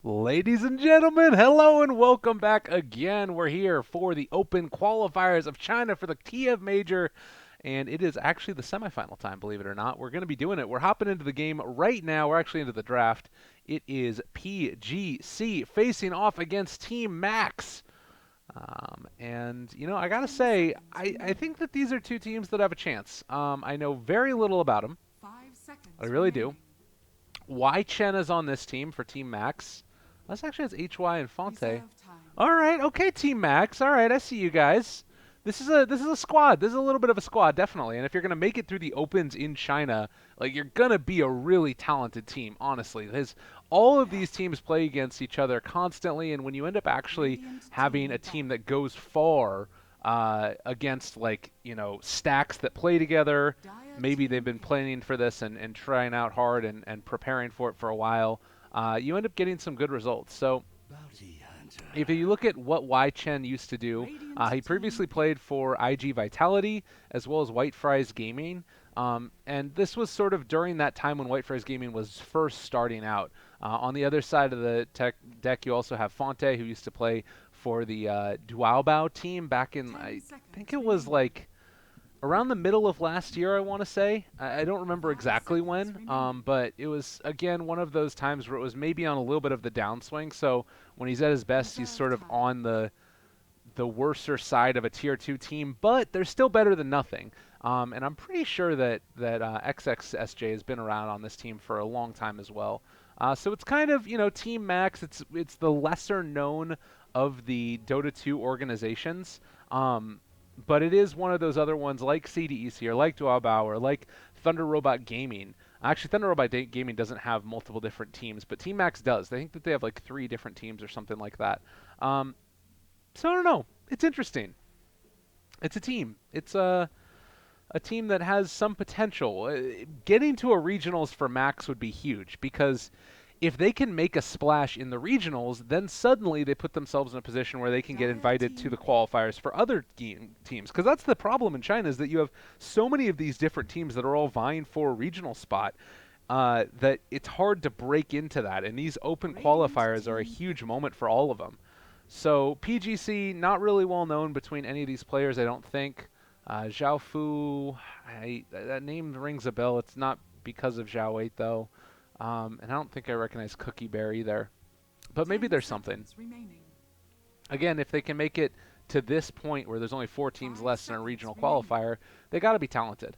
Ladies and gentlemen, hello and welcome back again. We're here for the Open Qualifiers of China for the Kiev Major, and it is actually the semifinal time, believe it or not. We're going to be doing it. We're hopping into the game right now. We're actually into the draft. It is PGC facing off against Team Max. I got to say, I think that these are two teams that have a chance. I know very little about them. I really do. Y Chen is on this team for Team Max. This actually has HY and Fonte. All right, okay, Team Max. All right, I see you guys. This is a squad. This is a little bit of a squad, definitely. And if you're gonna make it through the opens in China, like you're gonna be a really talented team, honestly. There's all of these teams play against each other constantly, and when you end up actually having a team that goes far against stacks that play together, maybe they've been planning for this and trying out hard and preparing for it for a while, you end up getting some good results. So if you look at what Y Chen used to do, he previously played for IG Vitality as well as White Fries Gaming. And this was sort of during that time when White Fries Gaming was first starting out. On the other side of the deck, you also have Fonte, who used to play for the Duaobao team back in, I think it was like around the middle of last year, I want to say. I don't remember exactly when, but it was, again, one of those times where it was maybe on a little bit of the downswing. So when he's at his best, he's sort of on the worser side of a tier 2 team, but they're still better than nothing. And I'm pretty sure that XXSJ has been around on this team for a long time as well. So it's kind of, Team Max. It's the lesser known of the Dota 2 organizations. But it is one of those other ones like CDEC or like Duaobao or like Thunder Robot Gaming. Actually, Thunder Robot Gaming doesn't have multiple different teams, but Team Max does. They think that they have like 3 different teams or something like that. So I don't know. It's interesting. It's a team. It's a team that has some potential. Getting to a regionals for Max would be huge because if they can make a splash in the regionals, then suddenly they put themselves in a position where they can get invited to the qualifiers for other teams. Because that's the problem in China, is that you have so many of these different teams that are all vying for a regional spot that it's hard to break into that. And these open qualifiers are a huge moment for all of them. So PGC, not really well known between any of these players, I don't think. Zhao Fu, that name rings a bell. It's not because of Zhao 8, though. And I don't think I recognize Cookie Bear either. But maybe there's something. Again, if they can make it to this point where there's only 4 teams less in a regional qualifier, they got to be talented.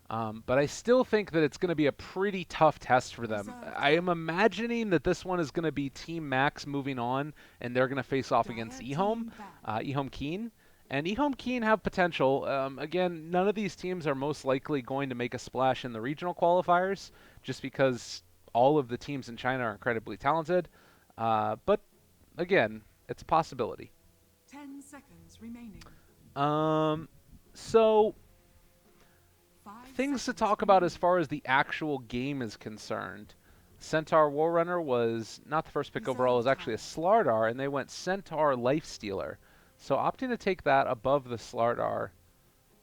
But I still think that it's going to be a pretty tough test for them. I am imagining that this one is going to be Team Max moving on, and they're going to face off against eHome Keen. And eHome Keen have potential. Again, none of these teams are most likely going to make a splash in the regional qualifiers, just because all of the teams in China are incredibly talented. But again, it's a possibility. 10 seconds remaining. So things to Seconds talk about remaining. as far as the actual game is concerned. Centaur Warrunner was not the first pick overall, it was actually a Slardar, and they went Centaur Lifestealer. So opting to take that above the Slardar,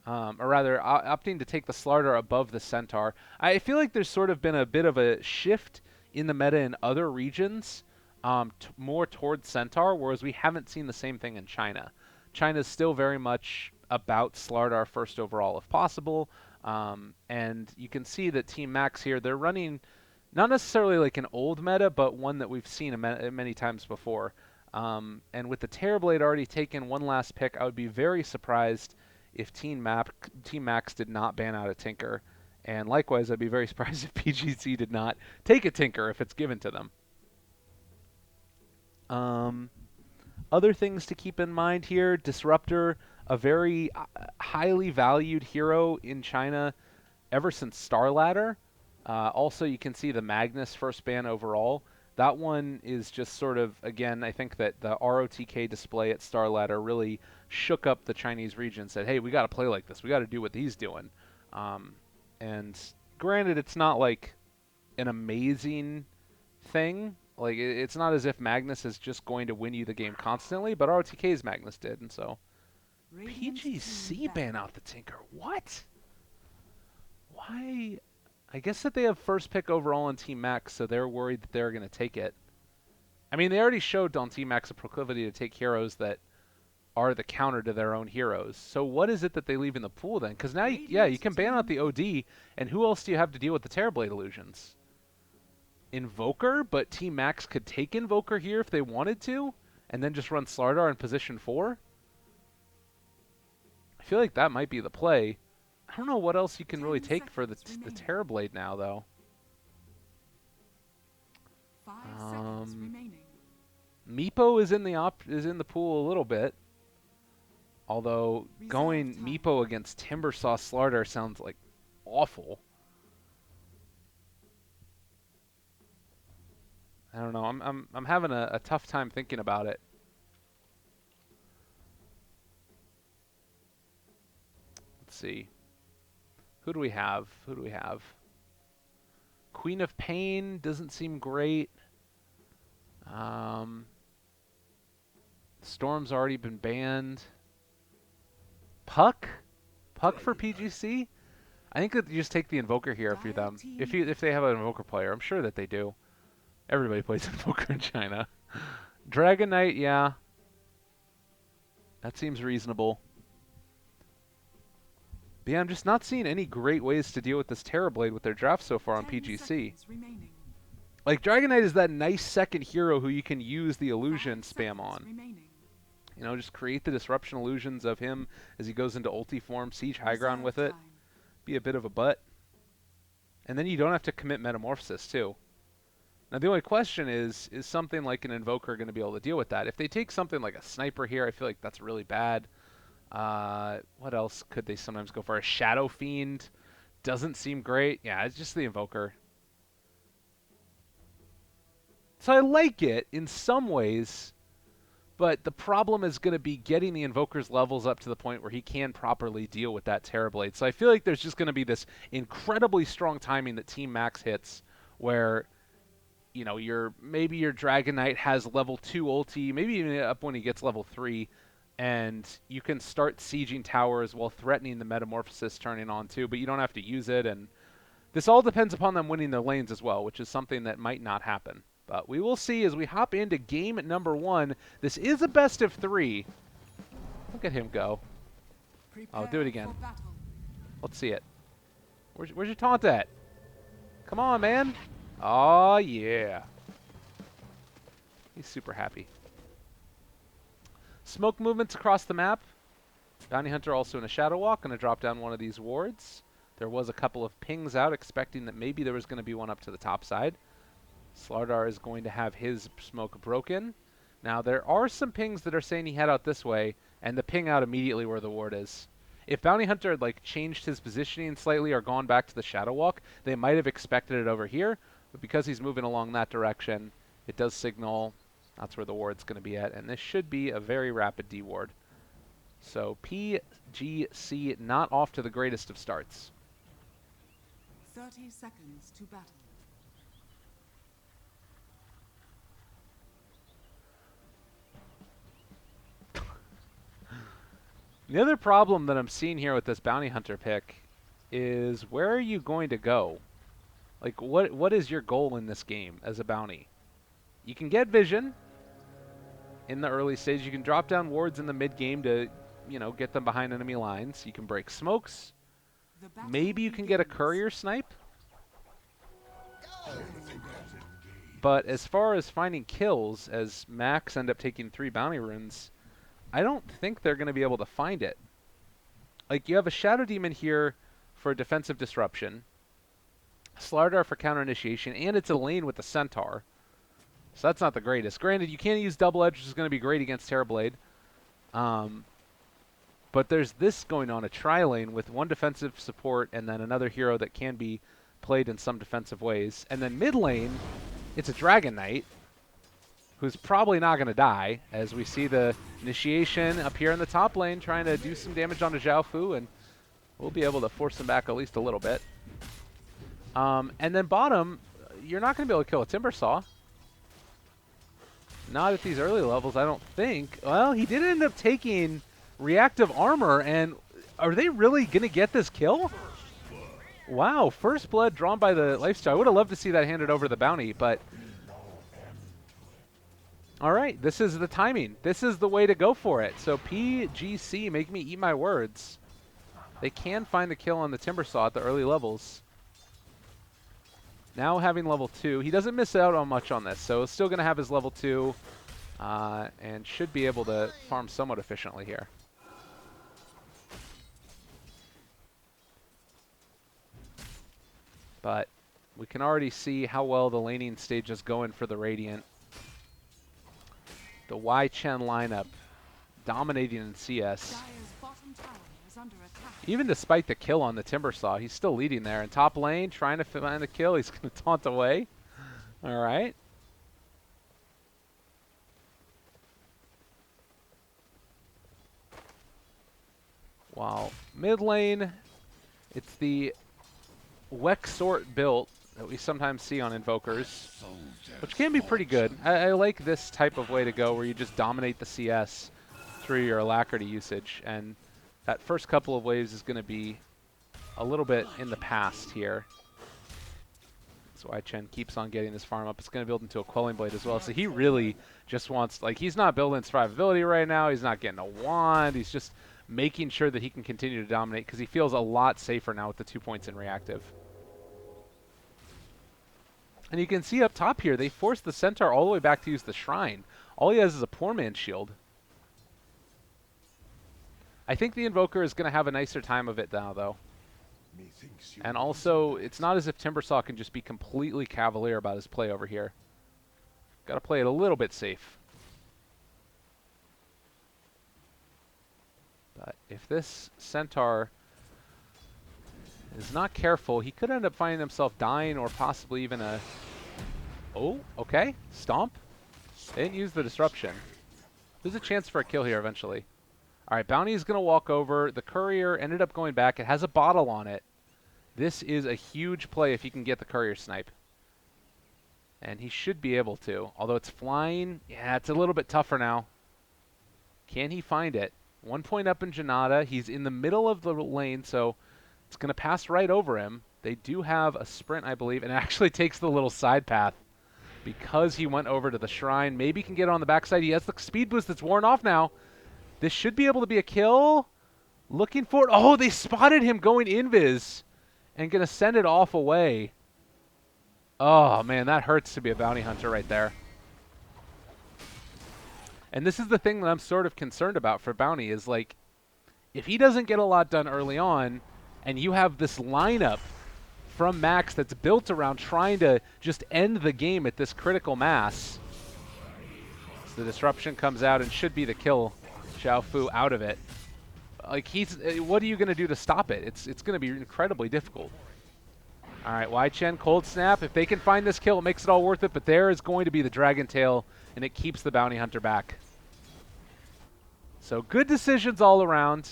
or rather, opting to take the Slardar above the Centaur. I feel like there's sort of been a bit of a shift in the meta in other regions, more towards Centaur, whereas we haven't seen the same thing in China. China's still very much about Slardar first overall if possible, and you can see that Team Max here, they're running not necessarily like an old meta, but one that we've seen many times before. And with the Terrorblade already taken one last pick, I would be very surprised if Team Max did not ban out a Tinker. And likewise, I'd be very surprised if PGC did not take a Tinker if it's given to them. Other things to keep in mind here, Disruptor, a very highly valued hero in China ever since Starladder. Also, you can see the Magnus first ban overall. That one is just sort of, again, I think that the ROTK display at Starladder really shook up the Chinese region, said, hey, we got to play like this. We got to do what he's doing. And granted, it's not like an amazing thing. Like, it's not as if Magnus is just going to win you the game constantly, but ROTK's Magnus did, and so... PGC ban out the Tinker. What? Why? I guess that they have first pick overall on Team Max, so they're worried that they're going to take it. I mean, they already showed on Team Max a proclivity to take heroes that are the counter to their own heroes. So what is it that they leave in the pool then? Because now, yeah, you can ban out the OD, and who else do you have to deal with the Terrorblade illusions? Invoker, but Team Max could take Invoker here if they wanted to, and then just run Slardar in position 4. I feel like that might be the play. I don't know what else you can really take for the Terrorblade now, though. 5 seconds remaining. Meepo is in the pool a little bit. Although going Meepo against Timbersaw Slardar sounds like awful. I don't know. I'm having a tough time thinking about it. Let's see. Who do we have? Who do we have? Queen of Pain doesn't seem great. Storm's already been banned. Puck? Puck for PGC? I think that you just take the Invoker here if you're them. If they have an Invoker player. I'm sure that they do. Everybody plays Invoker in China. Dragon Knight, yeah. That seems reasonable. But yeah, I'm just not seeing any great ways to deal with this Terrorblade with their draft so far on PGC. Like, Dragon Knight is that nice second hero who you can use the illusion spam on. You know, just create the disruption illusions of him as he goes into ulti form, siege high ground with it. Be a bit of a butt. And then you don't have to commit Metamorphosis, too. Now, the only question is something like an Invoker going to be able to deal with that? If they take something like a Sniper here, I feel like that's really bad. What else could they sometimes go for? A Shadow Fiend doesn't seem great. Yeah, it's just the Invoker. So I like it in some ways, but the problem is going to be getting the Invoker's levels up to the point where he can properly deal with that Terrorblade. So I feel like there's just going to be this incredibly strong timing that Team Max hits where, you know, maybe your Dragon Knight has level 2 ulti, maybe even up when he gets level 3, and you can start sieging towers while threatening the Metamorphosis turning on too, but you don't have to use it. And this all depends upon them winning their lanes as well, which is something that might not happen. But we will see as we hop into game number 1. This is a best of 3. Look at him go. I'll do it again. Let's see it. Where's your taunt at? Come on, man. Oh, yeah. He's super happy. Smoke movements across the map. Bounty Hunter also in a Shadow Walk. Going to drop down one of these wards. There was a couple of pings out, expecting that maybe there was going to be one up to the top side. Slardar is going to have his smoke broken. Now, there are some pings that are saying he head out this way, and the ping out immediately where the ward is. If Bounty Hunter had, like, changed his positioning slightly or gone back to the Shadow Walk, they might have expected it over here, but because he's moving along that direction, it does signal that's where the ward's going to be at, and this should be a very rapid D ward. So PGC not off to the greatest of starts. 30 seconds to battle. The other problem that I'm seeing here with this Bounty Hunter pick is where are you going to go? Like, what is your goal in this game as a bounty? You can get vision in the early stage. You can drop down wards in the mid game to, you know, get them behind enemy lines. You can break smokes. Maybe you can get a courier snipe. But as far as finding kills, as Max end up taking 3 bounty runes, I don't think they're going to be able to find it. Like, you have a Shadow Demon here for defensive disruption, Slardar for counter initiation, and it's a lane with the Centaur. So that's not the greatest. Granted, you can't use Double Edge, which is going to be great against Terrorblade. But there's this going on, a tri-lane with one defensive support and then another hero that can be played in some defensive ways. And then mid lane, it's a Dragon Knight, who's probably not going to die, as we see the initiation up here in the top lane trying to do some damage onto Zhao Fu, and we'll be able to force him back at least a little bit. And then bottom, you're not going to be able to kill a Timbersaw. Not at these early levels, I don't think. Well, he did end up taking reactive armor, and are they really going to get this kill? Wow, first blood drawn by the lifesteal. I would have loved to see that handed over to the bounty, but All right, this is the timing. This is the way to go for it. So PGC, make me eat my words. They can find the kill on the Timbersaw at the early levels. Now having level 2, he doesn't miss out on much on this, so still going to have his level 2 and should be able to farm somewhat efficiently here. But we can already see how well the laning stage is going for the Radiant. The Y Chen lineup dominating in CS. Even despite the kill on the Timbersaw, he's still leading there. In top lane, trying to find the kill. He's going to taunt away. All right. While mid lane, it's the Wexort built that we sometimes see on Invokers, which can be pretty good. I like this type of way to go where you just dominate the CS through your Alacrity usage. And that first couple of waves is going to be a little bit in the past here. So why Chen keeps on getting this farm up. It's going to build into a Quelling Blade as well. So he really just wants, like, he's not building survivability right now. He's not getting a wand. He's just making sure that he can continue to dominate because he feels a lot safer now with the 2 points in reactive. And you can see up top here, they forced the Centaur all the way back to use the Shrine. All he has is a poor man's shield. I think the Invoker is going to have a nicer time of it now, though. And also, it's not as if Timbersaw can just be completely cavalier about his play over here. Got to play it a little bit safe. But if this Centaur is not careful, he could end up finding himself dying or possibly even a... Oh, okay. Stomp. They didn't use the disruption. There's a chance for a kill here eventually. All right, Bounty is going to walk over. The Courier ended up going back. It has a bottle on it. This is a huge play if he can get the Courier snipe. And he should be able to. Although it's flying, yeah, it's a little bit tougher now. Can he find it? 1 point up in Janata. He's in the middle of the lane, so it's going to pass right over him. They do have a sprint, I believe, and it actually takes the little side path because he went over to the Shrine. Maybe he can get on the backside. He has the speed boost that's worn off now. This should be able to be a kill. Looking for it. Oh, they spotted him going invis and going to send it off away. Oh, man, that hurts to be a bounty hunter right there. And this is the thing that I'm sort of concerned about for Bounty is, like, if he doesn't get a lot done early on and you have this lineup from Max that's built around trying to just end the game at this critical mass. So the disruption comes out and should be the kill. Xiao Fu out of it. Like, what are you going to do to stop it? It's going to be incredibly difficult. All right, Wai Chen, cold snap. If they can find this kill, it makes it all worth it, but there is going to be the Dragon Tail, and it keeps the Bounty Hunter back. So good decisions all around.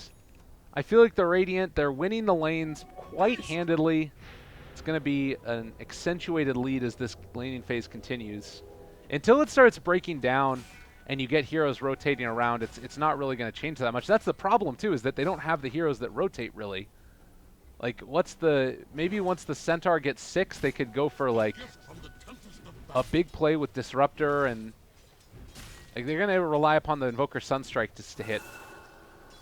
I feel like the Radiant, they're winning the lanes quite handedly. It's going to be an accentuated lead as this laning phase continues. Until it starts breaking down and you get heroes rotating around, it's not really going to change that much. That's the problem, too, is that they don't have the heroes that rotate, really. Like, maybe once the Centaur gets 6, they could go for, like, a big play with Disruptor, and like, they're going to rely upon the Invoker Sunstrike just to hit,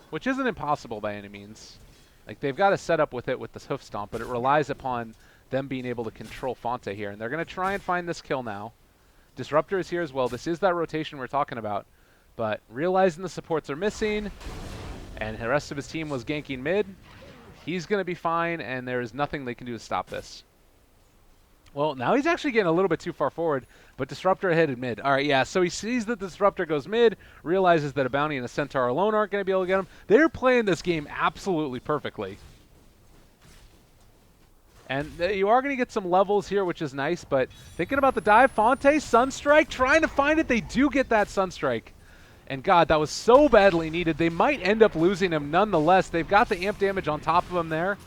which isn't impossible by any means. Like, they've got a setup with it with this Hoof Stomp, but it relies upon them being able to control Fonte here, and they're going to try and find this kill now. Disruptor is here as well. This is that rotation we're talking about, but realizing the supports are missing, and the rest of his team was ganking mid, he's going to be fine, and there is nothing they can do to stop this. Well, now he's actually getting a little bit too far forward, but Disruptor headed mid. All right, yeah, so he sees that the Disruptor goes mid, realizes that a Bounty and a Centaur alone aren't going to be able to get him. They're playing this game absolutely perfectly. And you are going to get some levels here, which is nice, but thinking about the dive, Fonte, Sunstrike, trying to find it. They do get that Sunstrike. And God, that was so badly needed. They might end up losing him nonetheless. They've got the amp damage on top of him there.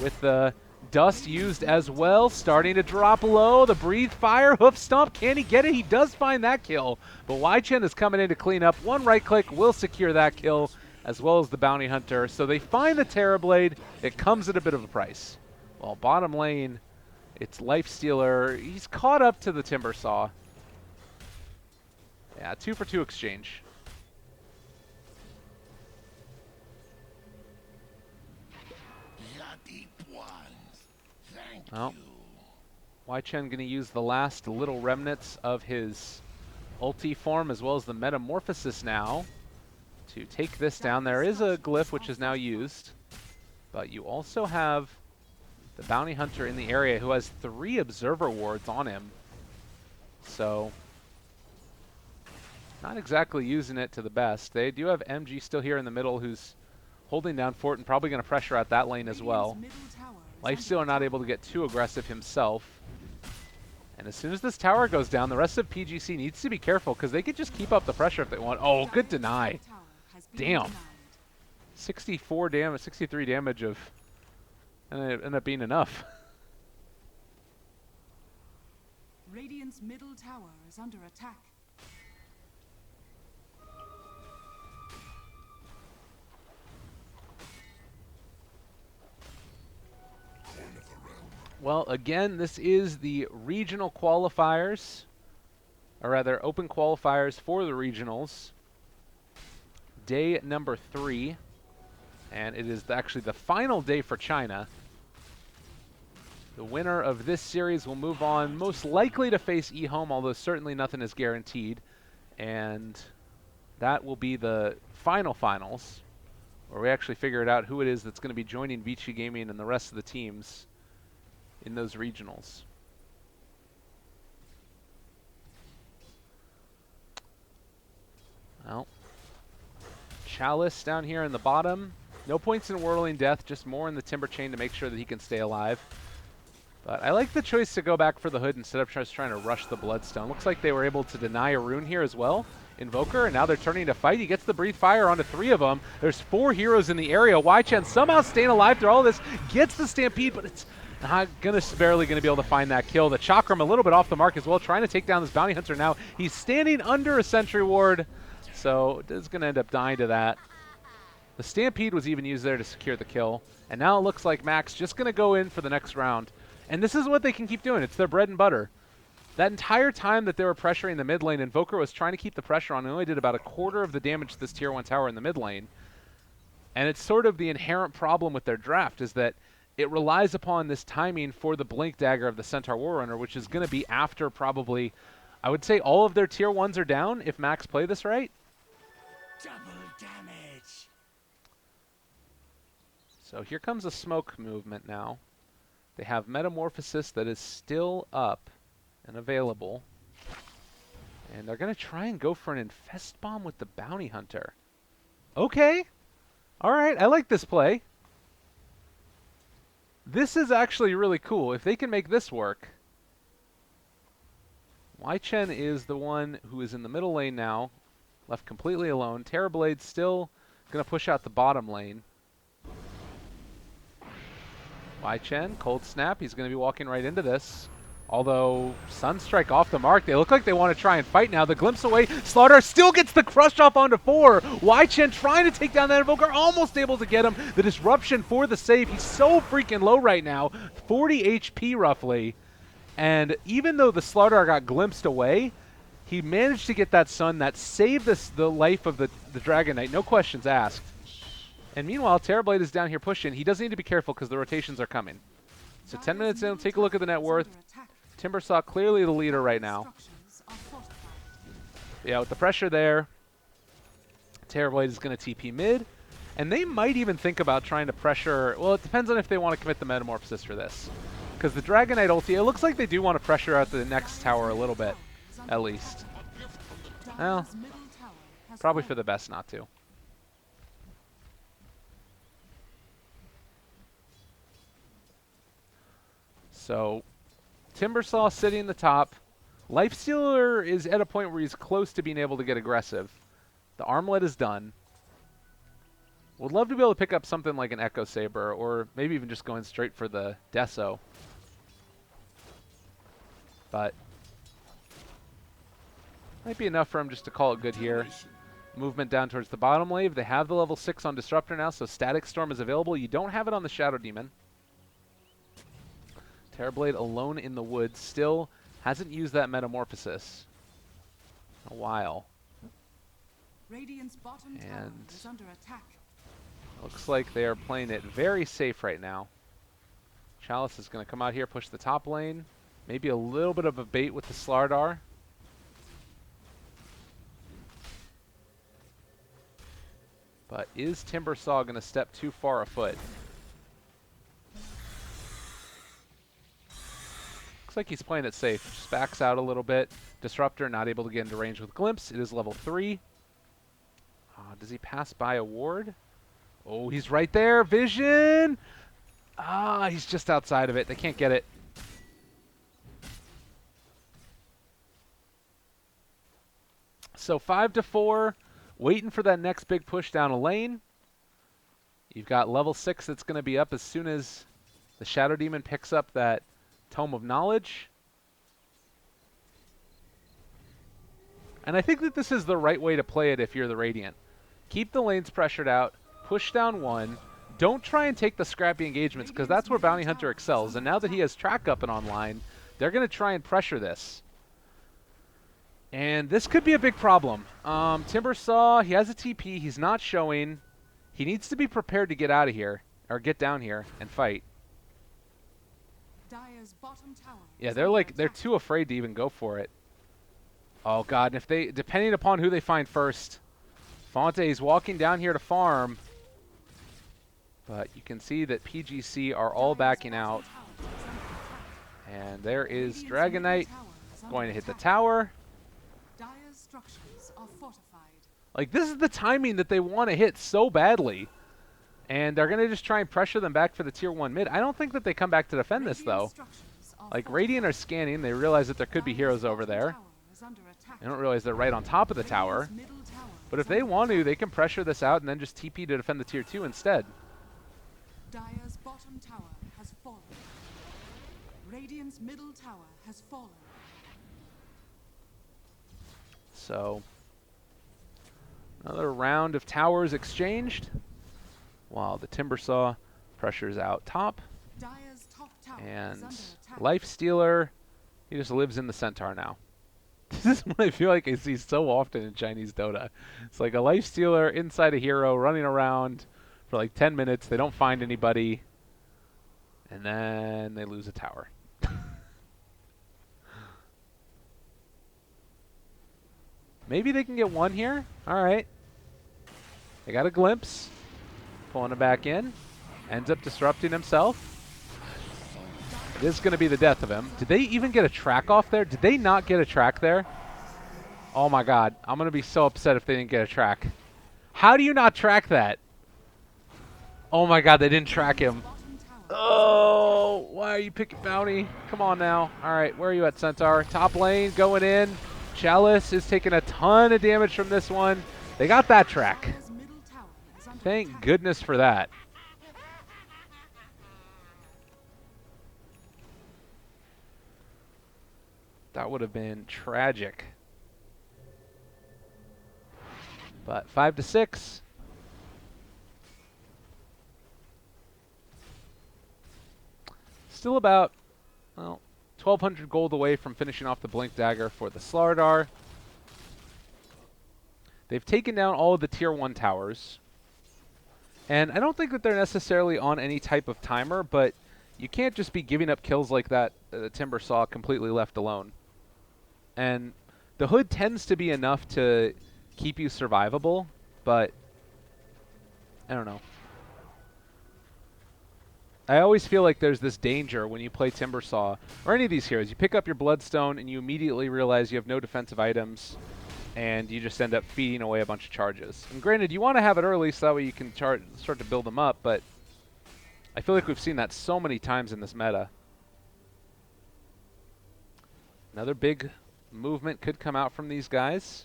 With the dust used as well. Starting to drop low. The breathe fire. Hoof stomp. Can he get it? He does find that kill. But Wai Chen is coming in to clean up. One right click will secure that kill, as well as the Bounty Hunter. So they find the Terrorblade. It comes at a bit of a price. Well, bottom lane, it's Lifestealer. He's caught up to the Timbersaw. Yeah, 2-for-2 exchange. Well, Wai Chen going to use the last little remnants of his ulti form as well as the metamorphosis now to take this down. There is a glyph which is now used, but you also have the bounty hunter in the area who has 3 observer wards on him. So, not exactly using it to the best. They do have MG still here in the middle who's holding down fort and probably going to pressure out that lane as well. Lifestealer not able to get too aggressive himself. And as soon as this tower goes down, the rest of PGC needs to be careful because they could just keep up the pressure if they want. Oh, good deny. Damn. 64 damage, 63 damage of, and it ended up being enough. Radiant's middle tower is under attack. Well, again, this is the regional qualifiers, or rather open qualifiers for the regionals. Day number 3, and it is actually the final day for China. The winner of this series will move on, most likely to face eHome, although certainly nothing is guaranteed. And that will be the finals, where we actually figured out who it is that's going to be joining Vici Gaming and the rest of the teams in those regionals. Well, Chalice down here in the bottom. No points in Whirling Death, just more in the Timber Chain to make sure that he can stay alive. But I like the choice to go back for the Hood instead of just trying to rush the Bloodstone. Looks like they were able to deny a rune here as well. Invoker, and now they're turning to fight. He gets the Breathe Fire onto 3 of them. There's 4 heroes in the area. Wai Chen somehow staying alive through all this, gets the Stampede, but it's not barely going to be able to find that kill. The Chakram a little bit off the mark as well, trying to take down this Bounty Hunter now. He's standing under a Sentry Ward, so it's going to end up dying to that. The Stampede was even used there to secure the kill, and now it looks like Max just going to go in for the next round. And this is what they can keep doing. It's their bread and butter. That entire time that they were pressuring the mid lane, Invoker was trying to keep the pressure on and only did about a quarter of the damage to this tier 1 tower in the mid lane. And it's sort of the inherent problem with their draft is that it relies upon this timing for the Blink Dagger of the Centaur Warrunner, which is going to be after probably, I would say all of their tier 1s are down if Max play this right. Double damage. So here comes a smoke movement now. They have Metamorphosis that is still up and available. And they're going to try and go for an Infest Bomb with the Bounty Hunter. Okay. All right, I like this play. This is actually really cool. If they can make this work. Wai Chen is the one who is in the middle lane now, left completely alone. Terrorblade still going to push out the bottom lane. Wai Chen, Cold Snap, he's going to be walking right into this. Although, Sunstrike off the mark. They look like they want to try and fight now. The Glimpse away. Slaughter still gets the crush off onto 4. Wai Chen trying to take down that Invoker. Almost able to get him. The disruption for the save. He's so freaking low right now. 40 HP roughly. And even though the Slaughter got glimpsed away, he managed to get that Sun that saved the life of the Dragon Knight. No questions asked. And meanwhile, Terrorblade is down here pushing. He does need to be careful because the rotations are coming. So 10 minutes in, take a look at the net worth. Timbersaw clearly the leader right now. Yeah, with the pressure there, Terrorblade is going to TP mid. And they might even think about trying to pressure... Well, it depends on if they want to commit the Metamorphosis for this. Because the Dragon Knight ulti, it looks like they do want to pressure out the next tower a little bit, at least. Well, probably for the best not to. So, Timbersaw sitting in the top. Lifestealer is at a point where he's close to being able to get aggressive. The Armlet is done. Would love to be able to pick up something like an Echo Saber, or maybe even just going straight for the Deso. But might be enough for him just to call it good here. Movement down towards the bottom wave. They have the level 6 on Disruptor now, so Static Storm is available. You don't have it on the Shadow Demon. Terrorblade alone in the woods. Still hasn't used that Metamorphosis in a while. Radiant's bottom tower And is under attack. looks like they are playing it very safe right now. Chalice is going to come out here, push the top lane. Maybe a little bit of a bait with the Slardar. But is Timbersaw going to step too far afoot? Looks like he's playing it safe. Just backs out a little bit. Disruptor not able to get into range with Glimpse. It is level 3. Does he pass by a ward? Oh, he's right there. Vision! He's just outside of it. They can't get it. So 5-4. Waiting for that next big push down a lane. You've got level 6 that's going to be up as soon as the Shadow Demon picks up that Tome of Knowledge. And I think that this is the right way to play it if you're the Radiant. Keep the lanes pressured out, push down 1. Don't try and take the scrappy engagements because that's where Bounty Hunter excels. And now that he has track up and online, they're going to try and pressure this. And this could be a big problem. Timbersaw, he has a TP. He's not showing. He needs to be prepared to get out of here, or get down here and fight. Dire's bottom tower Yeah, they're too afraid to even go for it. Oh god, and if they, depending upon who they find first, Fonte is walking down here to farm. But you can see that PGC are all backing out. And there is Dragon Knight going to hit the tower. Dire's structures are fortified. Like, this is the timing that they want to hit so badly. And they're going to just try and pressure them back for the tier 1 mid. I don't think that they come back to defend this, though. Like, Radiant are scanning. They realize that there could be heroes over there. They don't realize they're right on top of the tower. But if they want to, they can pressure this out and then just TP to defend the tier 2 instead. Dire's bottom tower has fallen. Radiant's middle tower has fallen. So, another round of towers exchanged, while the Timbersaw pressures out top. Dire's top tower And is under attack. Lifestealer, he just lives in the Centaur now. This is what I feel like I see so often in Chinese Dota. It's like a Lifestealer inside a hero running around for like 10 minutes. They don't find anybody. And then they lose a tower. Maybe they can get one here. All right. They got a glimpse. Pulling him back in. Ends up disrupting himself. It is going to be the death of him. Did they even get a track off there? Did they not get a track there? Oh my god. I'm going to be so upset if they didn't get a track. How do you not track that? Oh my god, they didn't track him. Oh, why are you picking Bounty? Come on now. All right, where are you at, Centaur? Top lane, going in. Chalice is taking a ton of damage from this one. They got that track. Dire's middle tower is under Thank attack. goodness for that. That would have been tragic. But 5-6. Still about, well, 1,200 gold away from finishing off the Blink Dagger for the Slardar. They've taken down all of the tier 1 towers. And I don't think that they're necessarily on any type of timer, but you can't just be giving up kills like that Timbersaw completely left alone. And the hood tends to be enough to keep you survivable, but I don't know. I always feel like there's this danger when you play Timbersaw, or any of these heroes. You pick up your Bloodstone and you immediately realize you have no defensive items, and you just end up feeding away a bunch of charges. And granted, you want to have it early so that way you can start to build them up, but I feel like we've seen that so many times in this meta. Another big movement could come out from these guys.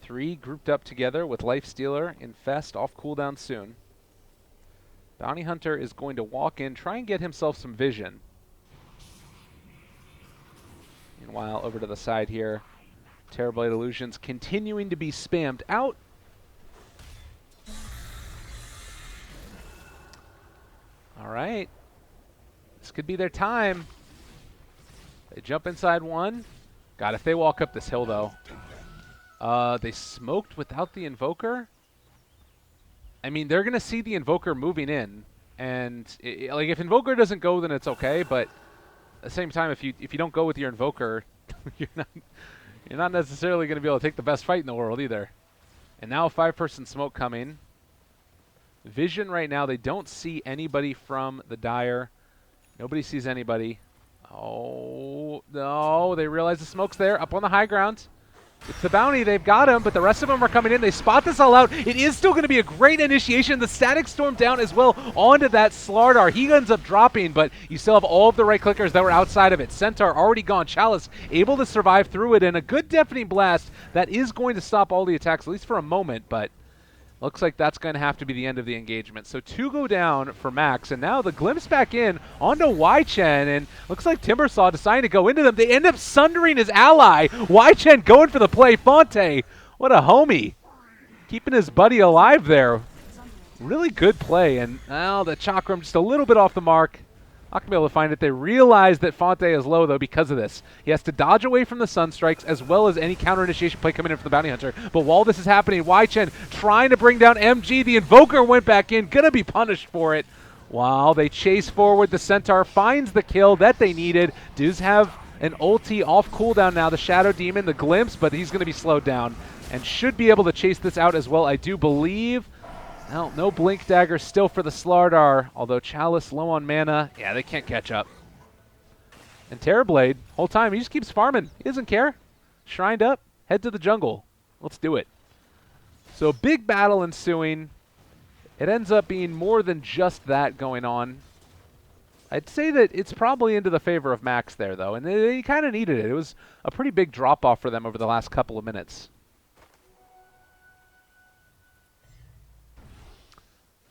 3 grouped up together with Lifestealer, Infest off cooldown soon. Bounty Hunter is going to walk in, try and get himself some vision. Meanwhile, over to the side here, Terrorblade Illusions continuing to be spammed out. All right. This could be their time. They jump inside one. God, if they walk up this hill, though. They smoked without the Invoker? I mean, they're going to see the Invoker moving in. And, like, if Invoker doesn't go, then it's okay. But at the same time, if you don't go with your Invoker, you're not necessarily going to be able to take the best fight in the world either. And now a 5-person smoke coming. Vision right now, they don't see anybody from the Dire. Nobody sees anybody. Oh, no, they realize the smoke's there, up on the high ground. It's the bounty, they've got him, but the rest of them are coming in. They spot this all out. It is still going to be a great initiation. The static storm down as well onto that Slardar. He ends up dropping, but you still have all of the right clickers that were outside of it. Centaur already gone. Chalice able to survive through it, and a good deafening blast that is going to stop all the attacks, at least for a moment, but looks like that's going to have to be the end of the engagement. So 2 go down for Max, and now the glimpse back in onto Chen, and looks like Timbersaw deciding to go into them. They end up sundering his ally. Chen going for the play. Fonte, what a homie. Keeping his buddy alive there. Really good play, and now the Chakram just a little bit off the mark. Not going to be able to find it. They realize that Fonte is low, though, because of this. He has to dodge away from the Sunstrikes, as well as any counter-initiation play coming in from the Bounty Hunter. But while this is happening, Chen trying to bring down MG. The Invoker went back in, going to be punished for it. While they chase forward, the Centaur finds the kill that they needed. Does have an ulti off cooldown now, the Shadow Demon, the Glimpse, but he's going to be slowed down and should be able to chase this out as well, I do believe. Well, no Blink Dagger still for the Slardar, although Chalice low on mana. Yeah, they can't catch up. And Terrorblade, whole time, he just keeps farming. He doesn't care. Shrined up, head to the jungle. Let's do it. So big battle ensuing. It ends up being more than just that going on. I'd say that it's probably into the favor of Max there, though, and they kind of needed it. It was a pretty big drop-off for them over the last couple of minutes.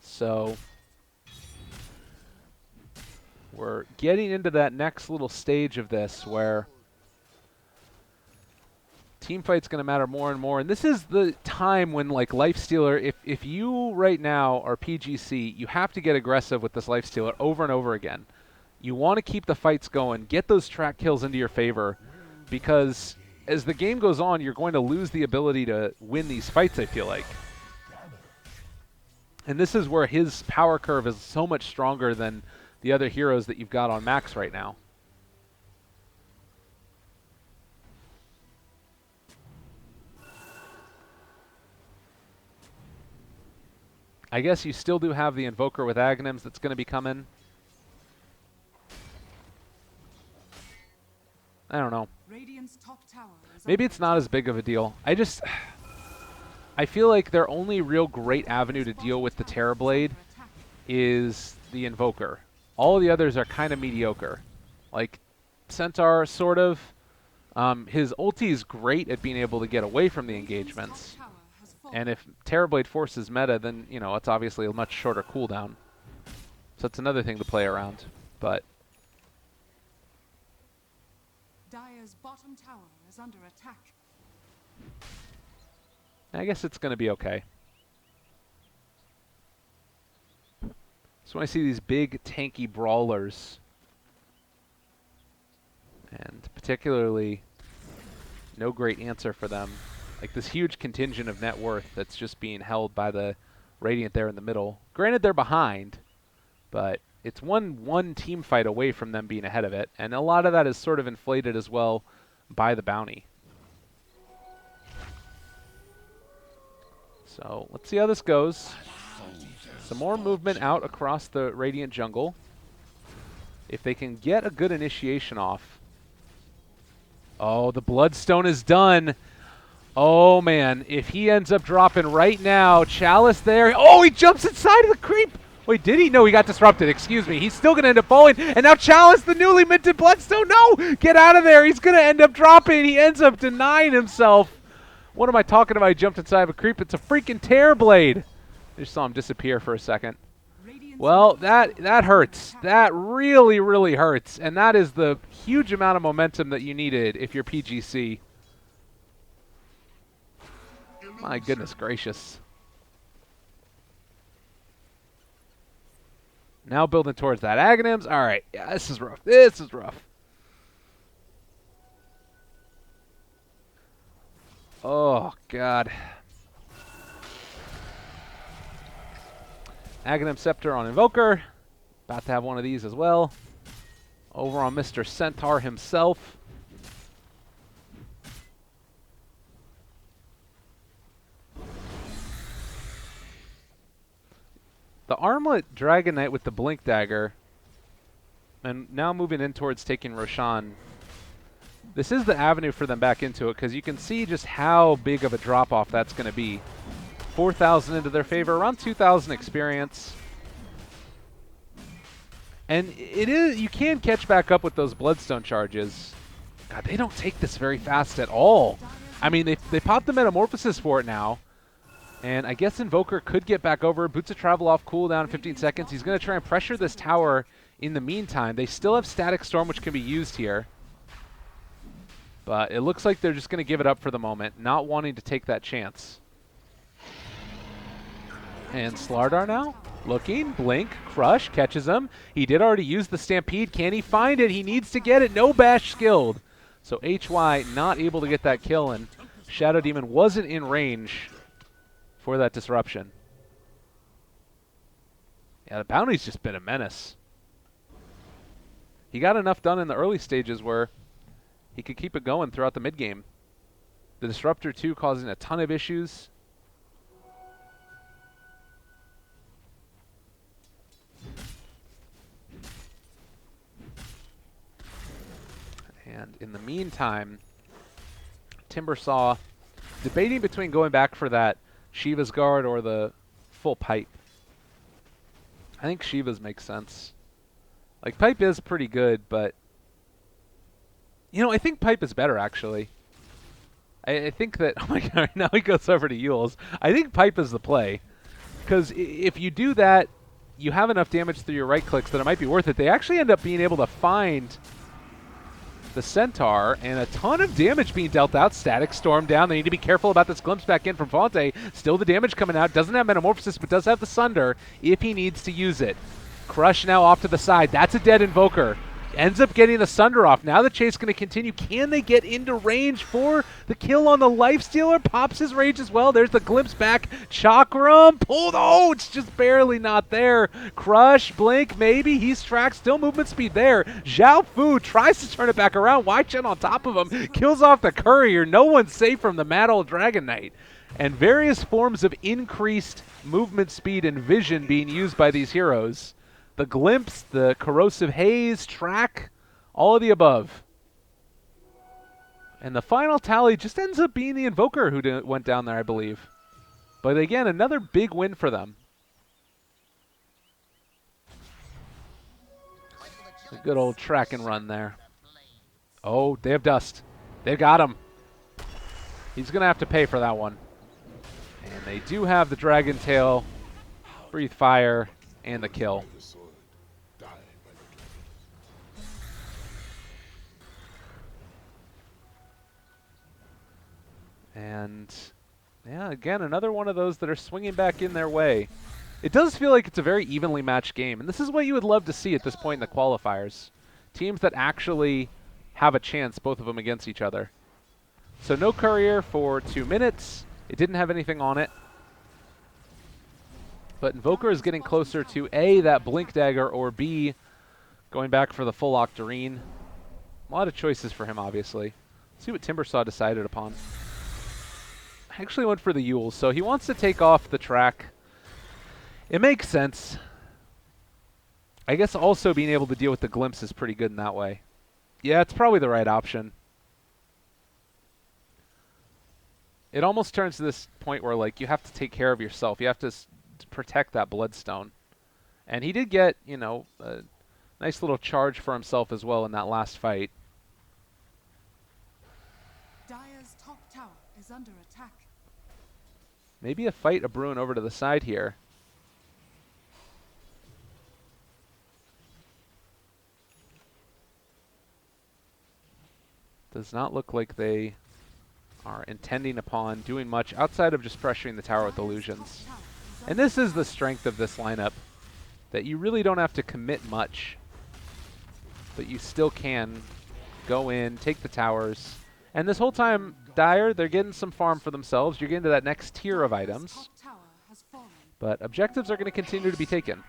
So we're getting into that next little stage of this where team fight's going to matter more and more. And this is the time when, like, Lifestealer, if you right now are PGC, you have to get aggressive with this Lifestealer over and over again. You want to keep the fights going, get those track kills into your favor, because as the game goes on, you're going to lose the ability to win these fights, I feel like. And this is where his power curve is so much stronger than the other heroes that you've got on Max right now. I guess you still do have the Invoker with Aghanims that's going to be coming. I don't know. Maybe it's not as big of a deal. I feel like their only real great avenue to deal with the Terrorblade is the Invoker. All of the others are kind of mediocre. Like Centaur, sort of. His ulti is great at being able to get away from the engagements. And if Terrorblade forces meta, then, you know, it's obviously a much shorter cooldown. So it's another thing to play around. But Dire's bottom tower is under attack. I guess it's going to be okay. So when I see these big, tanky brawlers, and particularly no great answer for them, like this huge contingent of net worth that's just being held by the Radiant there in the middle. Granted, they're behind, but it's one team fight away from them being ahead of it, and a lot of that is sort of inflated as well by the bounty. So let's see how this goes. Some more movement out across the Radiant jungle. If they can get a good initiation off. Oh, the Bloodstone is done. Oh, man. If he ends up dropping right now, Chalice there. Oh, he jumps inside of the creep. Wait, did he? No, he got disrupted. Excuse me. He's still going to end up falling. And now Chalice, the newly minted Bloodstone. No! Get out of there. He's going to end up dropping. He ends up denying himself. What am I talking about? He jumped inside of a creep. It's a freaking Terrorblade. I just saw him disappear for a second. Well, that hurts. That really, really hurts. And that is the huge amount of momentum that you needed if you're PGC. My goodness gracious. Now building towards that Aghanims. All right. Yeah, this is rough. This is rough. Oh, God. Aghanim Scepter on Invoker. About to have one of these as well. Over on Mr. Centaur himself. The Armlet Dragon Knight with the Blink Dagger. And now moving in towards taking Roshan. This is the avenue for them back into it, because you can see just how big of a drop-off that's going to be. 4,000 into their favor, around 2,000 experience. And it is, you can catch back up with those Bloodstone charges. God, they don't take this very fast at all. I mean, they popped the Metamorphosis for it now. And I guess Invoker could get back over. Boots of Travel off cooldown in 15 seconds. He's going to try and pressure this tower in the meantime. They still have Static Storm, which can be used here. But it looks like they're just going to give it up for the moment, not wanting to take that chance. And Slardar now, looking, blink, crush, catches him. He did already use the Stampede. Can he find it? He needs to get it. No bash skilled. So HY not able to get that kill, and Shadow Demon wasn't in range for that disruption. Yeah, the bounty's just been a menace. He got enough done in the early stages where he could keep it going throughout the mid-game. The Disruptor 2 causing a ton of issues. And in the meantime, Timbersaw debating between going back for that Shiva's Guard or the full Pipe. I think Shiva's makes sense. Like, Pipe is pretty good, but you know, I think Pipe is better, actually. I think that, oh my God, now he goes over to Yules. I think Pipe is the play. Because if you do that, you have enough damage through your right clicks that it might be worth it. They actually end up being able to find the Centaur, and a ton of damage being dealt out. Static Storm down. They need to be careful about this glimpse back in from Fonte. Still the damage coming out. Doesn't have Metamorphosis, but does have the Sunder if he needs to use it. Crush now off to the side. That's a dead Invoker. Ends up getting the Sunder off. Now the chase going to continue. Can they get into range for the kill on the Lifestealer? Pops his rage as well. There's the glimpse back. Chakram pulled. Oh, it's just barely not there. Crush, blink, maybe. He's tracked. Still movement speed there. Zhao Fu tries to turn it back around. Wai Chen on top of him. Kills off the courier. No one's safe from the Mad Old Dragon Knight. And various forms of increased movement speed and vision being used by these heroes. The glimpse, the corrosive haze, track, all of the above. And the final tally just ends up being the Invoker who went down there, I believe. But again, another big win for them. A good old track and run there. Oh, they have Dust. They've got him. He's going to have to pay for that one. And they do have the Dragon Tail, Breathe Fire, and the kill. And, yeah, again, another one of those that are swinging back in their way. It does feel like it's a very evenly matched game, and this is what you would love to see at this point in the qualifiers. Teams that actually have a chance, both of them against each other. So no Courier for 2 minutes. It didn't have anything on it. But Invoker is getting closer to A, that Blink Dagger, or B, going back for the full Octarine. A lot of choices for him, obviously. Let's see what Timbersaw decided upon. Actually went for the Yules, so he wants to take off the track. It makes sense. I guess also being able to deal with the glimpse is pretty good in that way. Yeah, it's probably the right option. It almost turns to this point where, like, you have to take care of yourself. You have to protect that Bloodstone. And he did get, you know, a nice little charge for himself as well in that last fight. Dire's top tower is under attack. Maybe a fight of Bruin over to the side here. Does not look like they are intending upon doing much outside of just pressuring the tower with illusions. And this is the strength of this lineup, that you really don't have to commit much, but you still can go in, take the towers. And this whole time, dire. They're getting some farm for themselves. You're getting to that next tier of items. Top tower has fallen. But objectives are going to continue to be taken.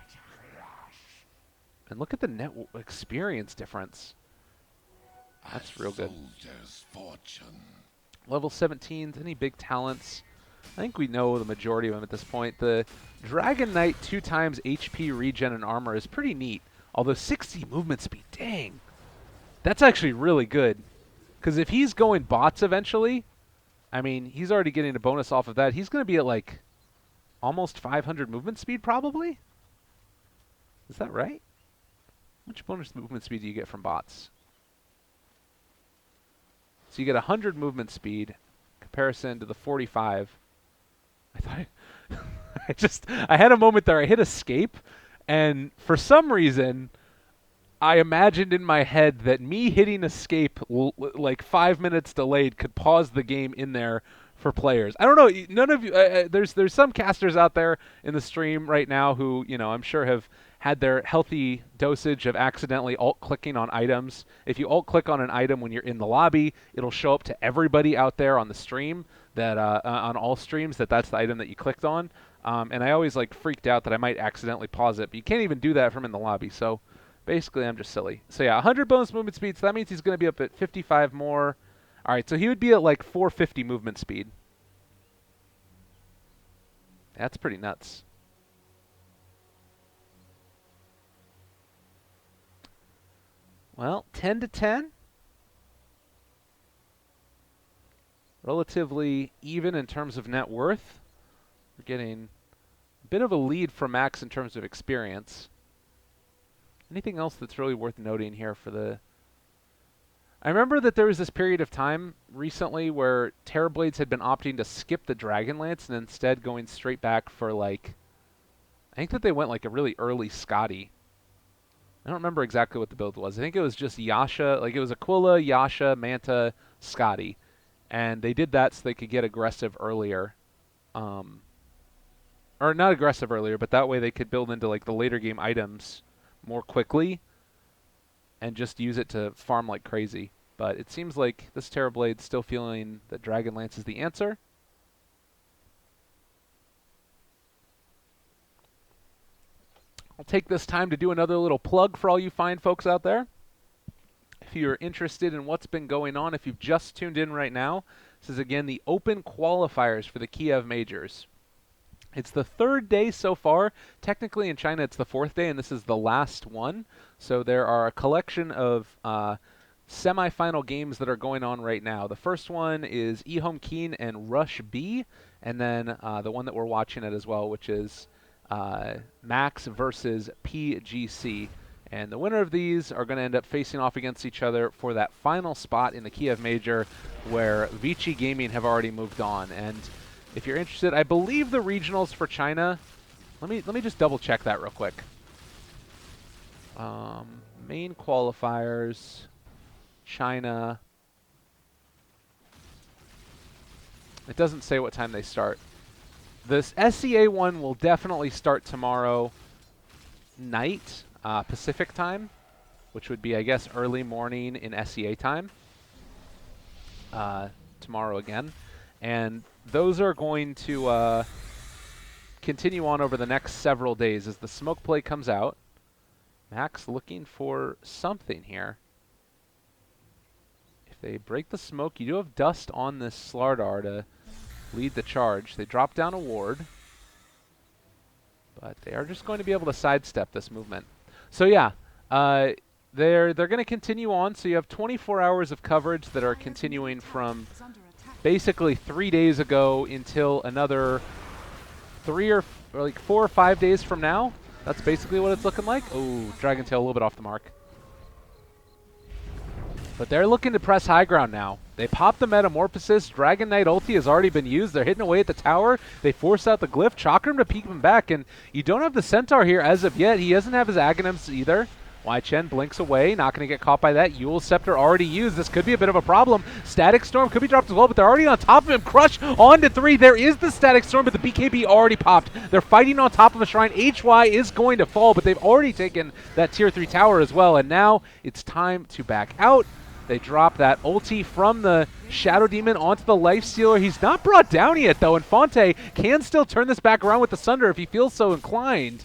And look at the net experience difference. That's real good. Soldier's fortune. Level 17s, any big talents? I think we know the majority of them at this point. The Dragon Knight 2 times HP regen and armor is pretty neat. Although 60 movement speed, dang. That's actually really good. Because if he's going bots eventually, I mean, he's already getting a bonus off of that. He's going to be at like almost 500 movement speed probably? Is that right? How much bonus movement speed do you get from bots? So you get 100 movement speed comparison to the 45. I thought I had a moment there. I hit escape, and for some reason, I imagined in my head that me hitting escape, like 5 minutes delayed, could pause the game in there for players. I don't know. None of you. There's some casters out there in the stream right now who, you know, I'm sure have had their healthy dosage of accidentally alt-clicking on items. If you alt-click on an item when you're in the lobby, it'll show up to everybody out there on the stream that on all streams that's the item that you clicked on. And I always like freaked out that I might accidentally pause it, but you can't even do that from in the lobby. So basically, I'm just silly. So yeah, 100 bonus movement speed. So that means he's going to be up at 55 more. All right, so he would be at like 450 movement speed. That's pretty nuts. Well, 10 to 10. Relatively even in terms of net worth. We're getting a bit of a lead from Max in terms of experience. Anything else that's really worth noting here for the... I remember that there was this period of time recently where Terrorblades had been opting to skip the Dragonlance and instead going straight back for like... I think that they went like a really early Scotty. I don't remember exactly what the build was. I think it was just Yasha, like it was Aquila, Yasha, Manta, Scotty. And they did that so they could get aggressive earlier. Or not aggressive earlier, but that way they could build into like the later game items more quickly and just use it to farm like crazy. But it seems like this Terrorblade's still feeling that Dragonlance is the answer. I'll take this time to do another little plug for all you fine folks out there. If you're interested in what's been going on, if you've just tuned in right now, this is again the open qualifiers for the Kiev Majors. It's the third day so far. Technically in China it's the fourth day, and this is the last one. So there are a collection of semi-final games that are going on right now. The first one is eHome Keen and Rush B, and then the one that we're watching at as well, which is Max versus PGC. And the winner of these are going to end up facing off against each other for that final spot in the Kiev Major, where Vici Gaming have already moved on. And if you're interested, I believe the regionals for China, let me just double check that real quick. Main qualifiers, China. It doesn't say what time they start. This SEA one will definitely start tomorrow night, Pacific time, which would be, I guess, early morning in SEA time. Tomorrow again. And those are going to continue on over the next several days as the smoke play comes out. Max looking for something here. If they break the smoke, you do have dust on this Slardar to lead the charge. They drop down a ward, but they are just going to be able to sidestep this movement. So yeah, they're going to continue on. So you have 24 hours of coverage that are continuing from basically 3 days ago until another 4 or 5 days from now. That's basically what it's looking like. Oh, Dragon Tail a little bit off the mark. But they're looking to press high ground now. They pop the Metamorphosis. Dragon Knight ulti has already been used. They're hitting away at the tower. They force out the Glyph. Chakram to peek him back. And you don't have the Centaur here as of yet. He doesn't have his Aghanims either. Wei Chen blinks away. Not going to get caught by that. Yule Scepter already used. This could be a bit of a problem. Static Storm could be dropped as well, but they're already on top of him. Crush on to 3. There is the Static Storm, but the BKB already popped. They're fighting on top of a shrine. HY is going to fall, but they've already taken that tier 3 tower as well. And now it's time to back out. They drop that ulti from the Shadow Demon onto the Lifestealer. He's not brought down yet, though, and Fonte can still turn this back around with the Sunder if he feels so inclined.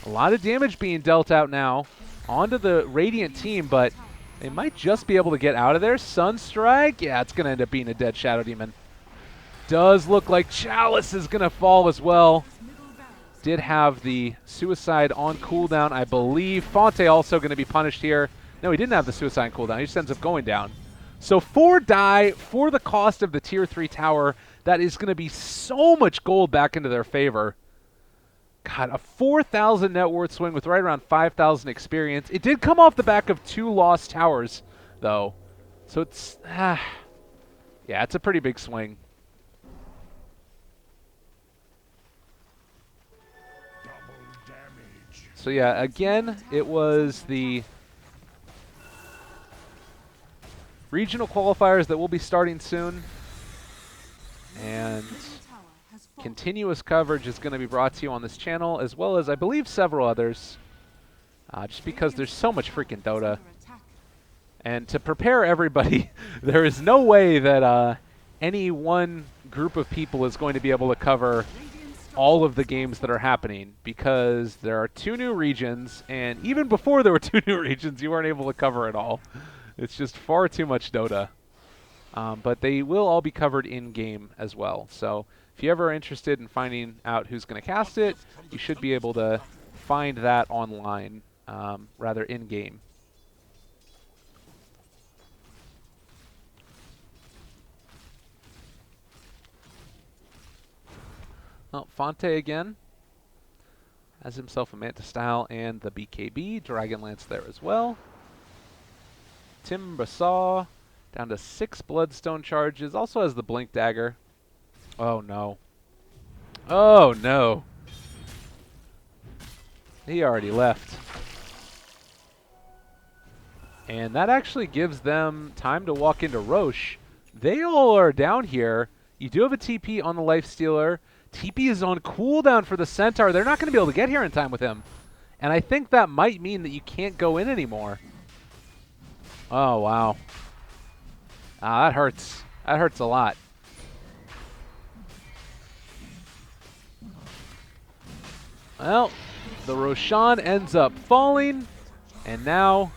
A lot of damage being dealt out now onto the Radiant team, but they might just be able to get out of there. Sunstrike, yeah, it's going to end up being a dead Shadow Demon. Does look like Chalice is going to fall as well. Did have the Suicide on cooldown, I believe. Fonte also going to be punished here. No, he didn't have the Suicide cooldown. He just ends up going down. So 4 die for the cost of the Tier 3 tower. That is going to be so much gold back into their favor. God, a 4,000 net worth swing with right around 5,000 experience. It did come off the back of 2 lost towers, though. So it's, yeah, it's a pretty big swing. So yeah, again, it was the regional qualifiers that will be starting soon. And continuous coverage is going to be brought to you on this channel, as well as, I believe, several others. Just because there's so much freaking Dota. And to prepare everybody, there is no way that any one group of people is going to be able to cover all of the games that are happening, because there are 2 new regions, and even before there were 2 new regions, you weren't able to cover it all. It's just far too much Dota. But they will all be covered in-game as well. So if you ever are interested in finding out who's going to cast it, you should be able to find that online, rather in-game. Well, Fonte again has himself a Manta Style and the BKB. Dragonlance there as well. Timbersaw down to 6 Bloodstone charges. Also has the Blink Dagger. Oh no. Oh no. He already left. And that actually gives them time to walk into Roche. They all are down here. You do have a TP on the Lifestealer. TP is on cooldown for the Centaur. They're not going to be able to get here in time with him. And I think that might mean that you can't go in anymore. Oh, wow. That hurts. That hurts a lot. Well, the Roshan ends up falling. And now,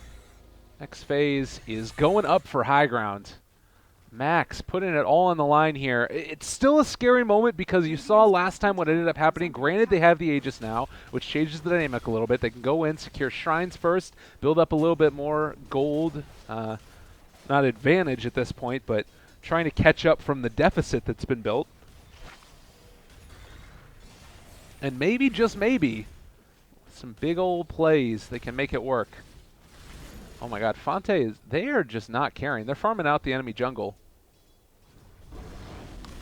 next phase is going up for high ground. Max putting it all on the line here. It's still a scary moment because you saw last time what ended up happening. Granted, they have the Aegis now, which changes the dynamic a little bit. They can go in, secure shrines first, build up a little bit more gold. Not advantage at this point, but trying to catch up from the deficit that's been built. And maybe, just maybe, some big old plays that can make it work. Oh my god, Fonte is, they are just not caring. They're farming out the enemy jungle.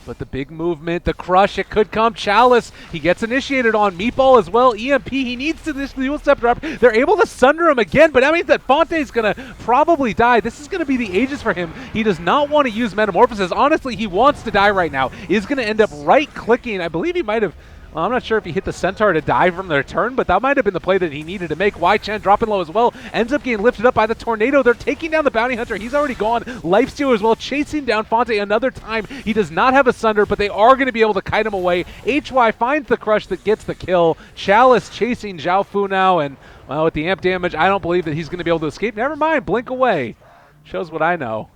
But the big movement, the crush, it could come. Chalice, he gets initiated on. Meatball as well. EMP, he needs to this dual step drop. They're able to sunder him again, but that means that Fonte is going to probably die. This is going to be the Aegis for him. He does not want to use Metamorphosis. Honestly, he wants to die right now. He's going to end up right-clicking. I believe he might have... Well, I'm not sure if he hit the Centaur to die from their turn, but that might have been the play that he needed to make. Y-Chen dropping low as well. Ends up getting lifted up by the Tornado. They're taking down the Bounty Hunter. He's already gone. Lifestealer as well, chasing down Fonte another time. He does not have a Sunder, but they are going to be able to kite him away. HY finds the crush that gets the kill. Chalice chasing Zhao Fu now, and, well, with the amp damage, I don't believe that he's going to be able to escape. Never mind, blink away. Shows what I know.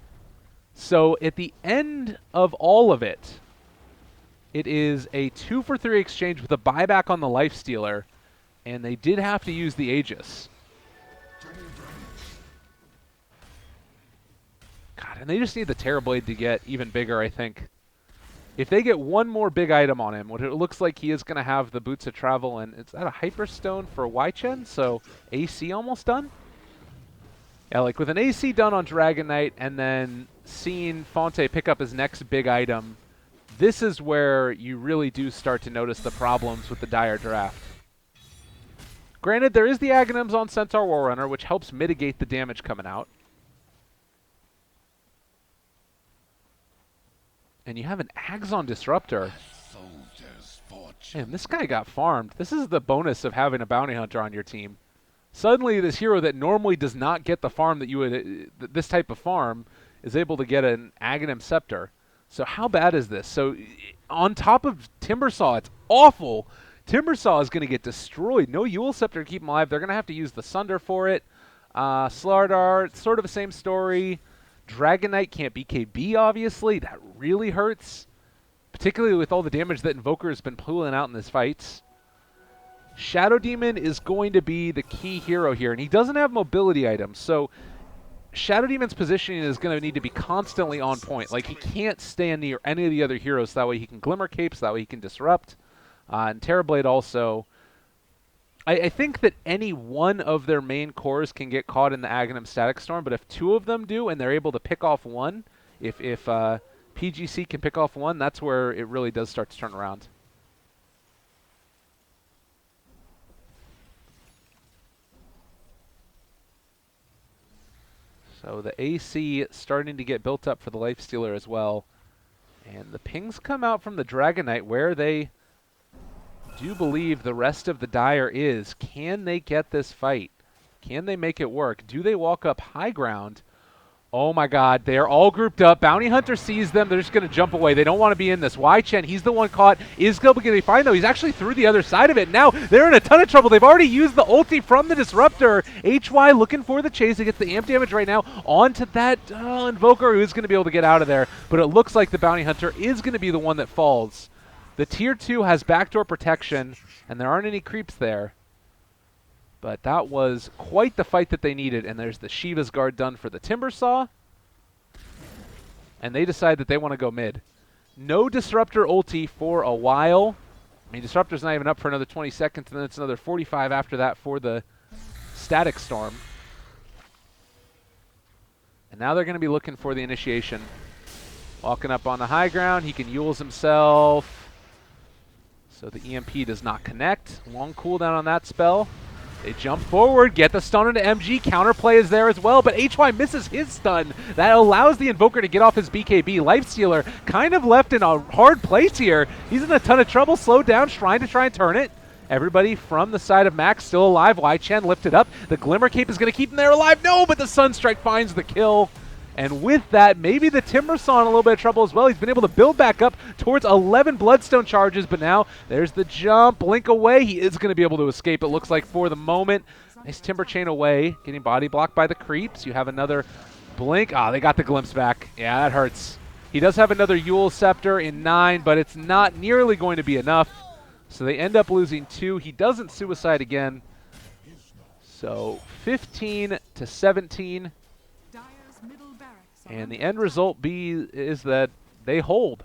So at the end of all of it, it is a 2-for-3 exchange with a buyback on the Lifestealer, and they did have to use the Aegis. God, and they just need the Terrorblade to get even bigger, I think. If they get one more big item on him, what it looks like he is going to have the Boots of Travel, and it's at a Hyperstone for Y-Chen, so AC almost done? Yeah, like with an AC done on Dragon Knight, and then seeing Fonte pick up his next big item, this is where you really do start to notice the problems with the Dire draft. Granted, there is the Aghanims on Centaur Warrunner, which helps mitigate the damage coming out. And you have an Axon Disruptor. Man, this guy got farmed. This is the bonus of having a Bounty Hunter on your team. Suddenly, this hero that normally does not get the farm that you would, this type of farm, is able to get an Aghanim Scepter. So how bad is this? So on top of Timbersaw, it's awful. Timbersaw is going to get destroyed. No Yule Scepter to keep him alive. They're going to have to use the Sunder for it. Slardar, sort of the same story. Dragon Knight can't BKB, obviously. That really hurts, particularly with all the damage that Invoker has been pulling out in this fight. Shadow Demon is going to be the key hero here, and he doesn't have mobility items, so Shadow Demon's positioning is going to need to be constantly on point. Like, he can't stand near any of the other heroes. That way he can Glimmer Capes, that way he can disrupt. And Terrorblade also. I think that any one of their main cores can get caught in the Aghanim Static Storm, but if two of them do and they're able to pick off one, if PGC can pick off one, that's where it really does start to turn around. So the AC starting to get built up for the Lifestealer as well. And the pings come out from the Dragon Knight where they do believe the rest of the Dire is. Can they get this fight? Can they make it work? Do they walk up high ground? Oh my god, they are all grouped up. Bounty Hunter sees them. They're just going to jump away. They don't want to be in this. Wai Chen, he's the one caught. Is going to be fine, though. He's actually through the other side of it. Now they're in a ton of trouble. They've already used the ulti from the Disruptor. HY looking for the chase. He gets the amp damage right now onto that Invoker, who's going to be able to get out of there. But it looks like the Bounty Hunter is going to be the one that falls. The Tier 2 has backdoor protection, and there aren't any creeps there. But that was quite the fight that they needed, and there's the Shiva's Guard done for the Timbersaw. And they decide that they want to go mid. No Disruptor ulti for a while. I mean, Disruptor's not even up for another 20 seconds, and then it's another 45 after that for the Static Storm. And now they're going to be looking for the initiation. Walking up on the high ground, he can Yules himself. So the EMP does not connect. Long cooldown on that spell. They jump forward, get the stun into MG. Counterplay is there as well, but HY misses his stun. That allows the Invoker to get off his BKB. Lifestealer kind of left in a hard place here. He's in a ton of trouble. Slowed down, trying to turn it. Everybody from the side of Max still alive. Wai Chen lifted up. The Glimmer Cape is going to keep him there alive. No, but the Sunstrike finds the kill. And with that, maybe the Timbersaw in a little bit of trouble as well. He's been able to build back up towards 11 Bloodstone charges, but now there's the jump. Blink away. He is going to be able to escape, it looks like, for the moment. Nice Timber Chain away. Getting body blocked by the creeps. You have another blink. Ah, they got the glimpse back. Yeah, that hurts. He does have another Yule Scepter in 9, but it's not nearly going to be enough. So they end up losing 2. He doesn't suicide again. So 15 to 17. And the end result is that they hold.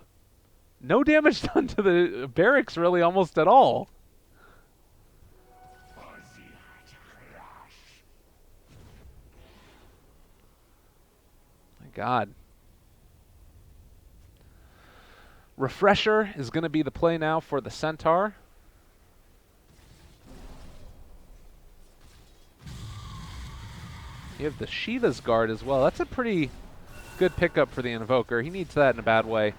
No damage done to the barracks really almost at all. My god. Refresher is going to be the play now for the Centaur. You have the Shiva's Guard as well. That's a pretty good pickup for the Invoker. He needs that in a bad way.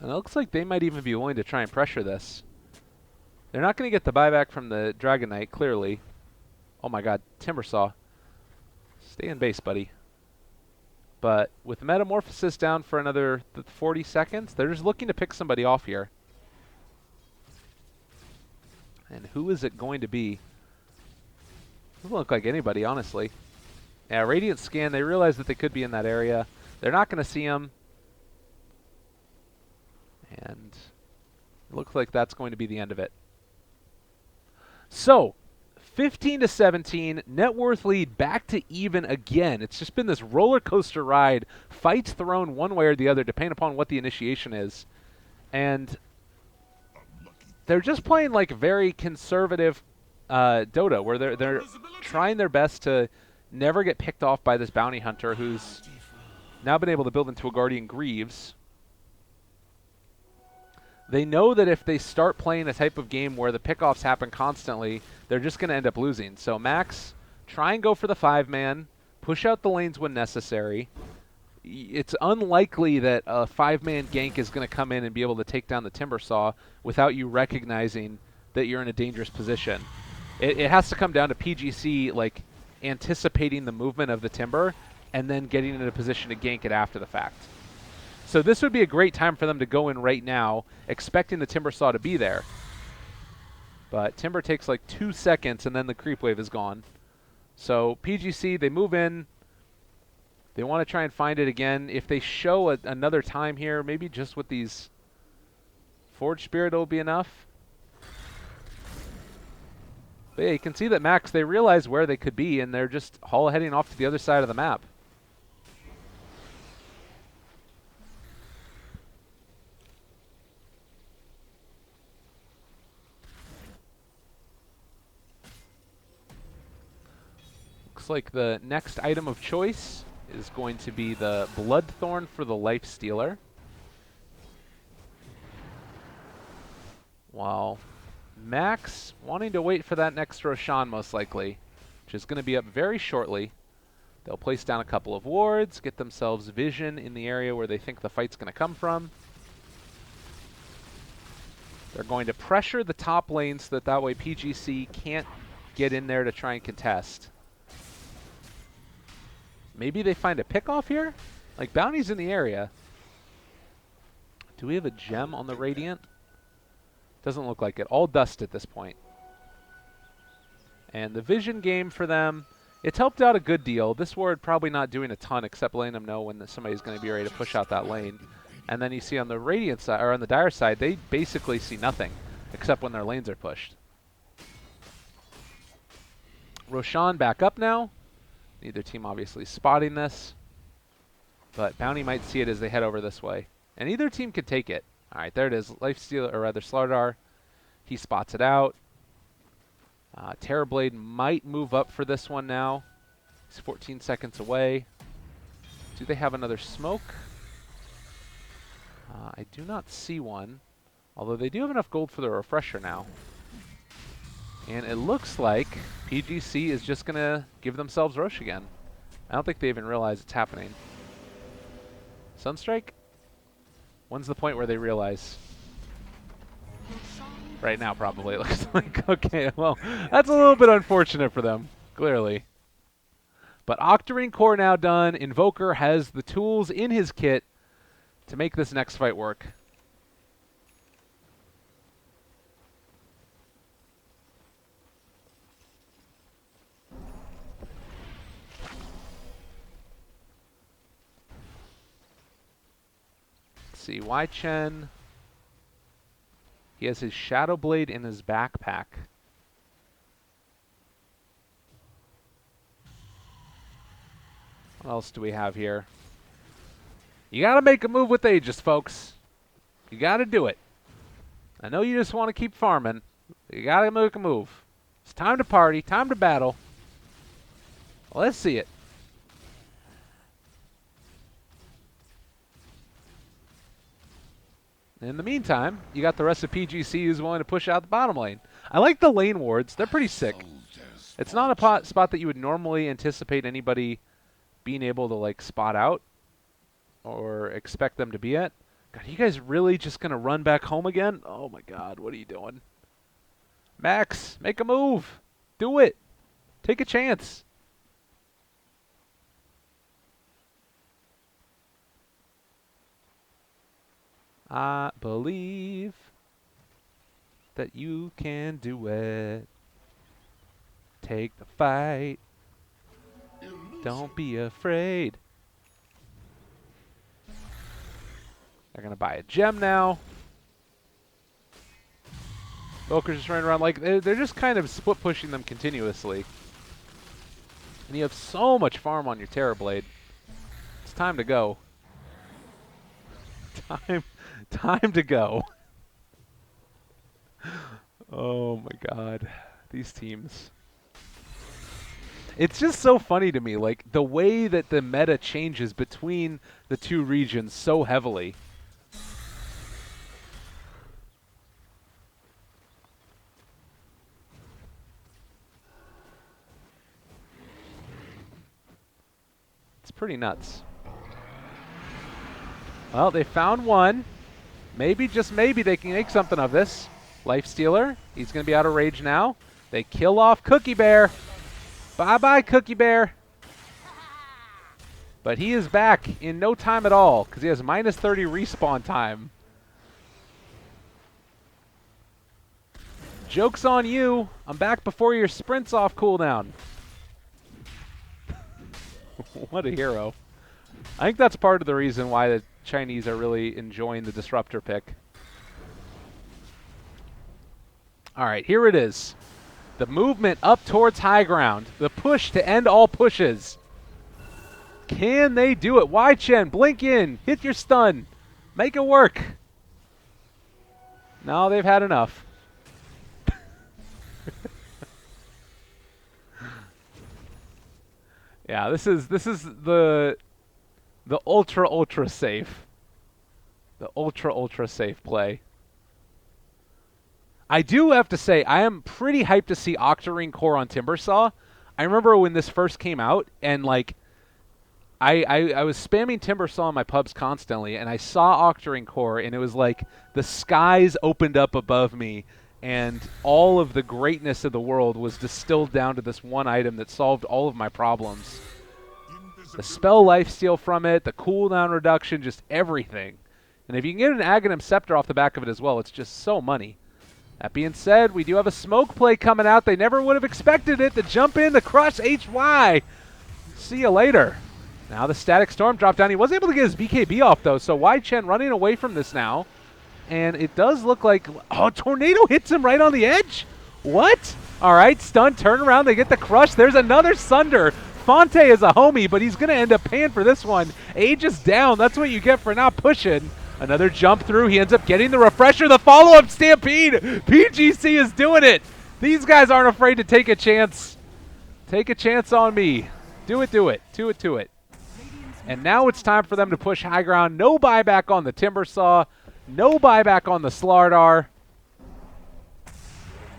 And it looks like they might even be willing to try and pressure this. They're not going to get the buyback from the Dragon Knight, clearly. Oh my god, Timbersaw. Stay in base, buddy. But with Metamorphosis down for another 40 seconds, they're just looking to pick somebody off here. And who is it going to be? Doesn't look like anybody, honestly. Yeah, Radiant Scan, they realize that they could be in that area. They're not going to see him. And it looks like that's going to be the end of it. So, 15 to 17, net worth lead back to even again. It's just been this roller coaster ride. Fights thrown one way or the other, depending upon what the initiation is. And they're just playing like very conservative Dota, where they're trying their best to never get picked off by this Bounty Hunter, who's now been able to build into a Guardian Greaves. They know that if they start playing a type of game where the pickoffs happen constantly, they're just going to end up losing. So Max, try and go for the 5-man, push out the lanes when necessary. It's unlikely that a 5-man gank is going to come in and be able to take down the Timbersaw without you recognizing that you're in a dangerous position. It has to come down to PGC like anticipating the movement of the Timber and then getting in a position to gank it after the fact. So this would be a great time for them to go in right now, expecting the Timber Saw to be there. But Timber takes like 2 seconds, and then the creep wave is gone. So PGC, they move in. They want to try and find it again. If they show another time here, maybe just with these Forge Spirit will be enough. But yeah, you can see that Max, they realize where they could be, and they're just heading off to the other side of the map. Looks like the next item of choice is going to be the Bloodthorn for the Life Stealer. Wow. Max wanting to wait for that next Roshan most likely, which is going to be up very shortly. They'll place down a couple of wards, get themselves vision in the area where they think the fight's going to come from. They're going to pressure the top lane so that way PGC can't get in there to try and contest. Maybe they find a pick-off here? Like, Bounty's in the area. Do we have a gem on the Radiant? Doesn't look like it. All dust at this point. And the vision game for them, it's helped out a good deal. This ward probably not doing a ton except letting them know when somebody's going to be ready to push out that lane. And then you see on the Radiant side, or on the Dire side, they basically see nothing except when their lanes are pushed. Roshan back up now. Neither team obviously spotting this, but Bounty might see it as they head over this way. And either team could take it. All right, there it is. Lifesteal, or rather Slardar. He spots it out. Terrorblade might move up for this one now. He's 14 seconds away. Do they have another smoke? I do not see one, although they do have enough gold for the refresher now. And it looks like PGC is just going to give themselves Rosh again. I don't think they even realize it's happening. Sunstrike? When's the point where they realize? Right now, probably, it looks like. Okay, well, that's a little bit unfortunate for them, clearly. But Octarine Core now done. Invoker has the tools in his kit to make this next fight work. Let's see, Chen. He has his Shadow Blade in his backpack. What else do we have here? You gotta make a move with Aegis, folks. You gotta do it. I know you just want to keep farming. You gotta make a move. It's time to party, time to battle. Let's see it. In the meantime, you got the rest of PGC who's willing to push out the bottom lane. I like the lane wards. They're pretty sick. It's not a spot that you would normally anticipate anybody being able to, like, spot out or expect them to be at. God, are you guys really just going to run back home again? Oh, my God. What are you doing? Max, make a move. Do it. Take a chance. I believe that you can do it. Take the fight. Don't be afraid. They're going to buy a gem now. Boker's just running around like they're just kind of split pushing them continuously. And you have so much farm on your Terrorblade. It's time to go. Time to go. Oh my God. These teams. It's just so funny to me, like the way that the meta changes between the two regions so heavily. It's pretty nuts. Well, they found one. Maybe, just maybe, they can make something of this. Life Stealer. He's going to be out of rage now. They kill off Cookie Bear. Bye-bye, Cookie Bear. But he is back in no time at all because he has minus 30 respawn time. Joke's on you. I'm back before your sprint's off cooldown. What a hero. I think that's part of the reason why the Chinese are really enjoying the Disruptor pick. All right, here it is. The movement up towards high ground. The push to end all pushes. Can they do it? Y Chen, blink in. Hit your stun. Make it work. No, they've had enough. Yeah, this is the ultra safe. The ultra safe play. I do have to say, I am pretty hyped to see Octarine Core on Timbersaw. I remember when this first came out, and like, I was spamming Timbersaw in my pubs constantly, and I saw Octarine Core, and it was like the skies opened up above me, and all of the greatness of the world was distilled down to this one item that solved all of my problems. The spell lifesteal from it, the cooldown reduction, just everything. And if you can get an Aghanim Scepter off the back of it as well, it's just so money. That being said, we do have a smoke play coming out. They never would have expected it to jump in to crush HY. See you later. Now the Static Storm dropped down. He was able to get his BKB off, though, so Y Chen running away from this now. And it does look like... Oh, Tornado hits him right on the edge? What? All right, stun, turn around. They get the crush. There's another Sunder. Fonte is a homie, but he's going to end up paying for this one. Age is down. That's what you get for not pushing. Another jump through. He ends up getting the refresher. The follow-up Stampede. PGC is doing it. These guys aren't afraid to take a chance. Take a chance on me. Do it, do it. Do it, do it. And now it's time for them to push high ground. No buyback on the Timbersaw. No buyback on the Slardar.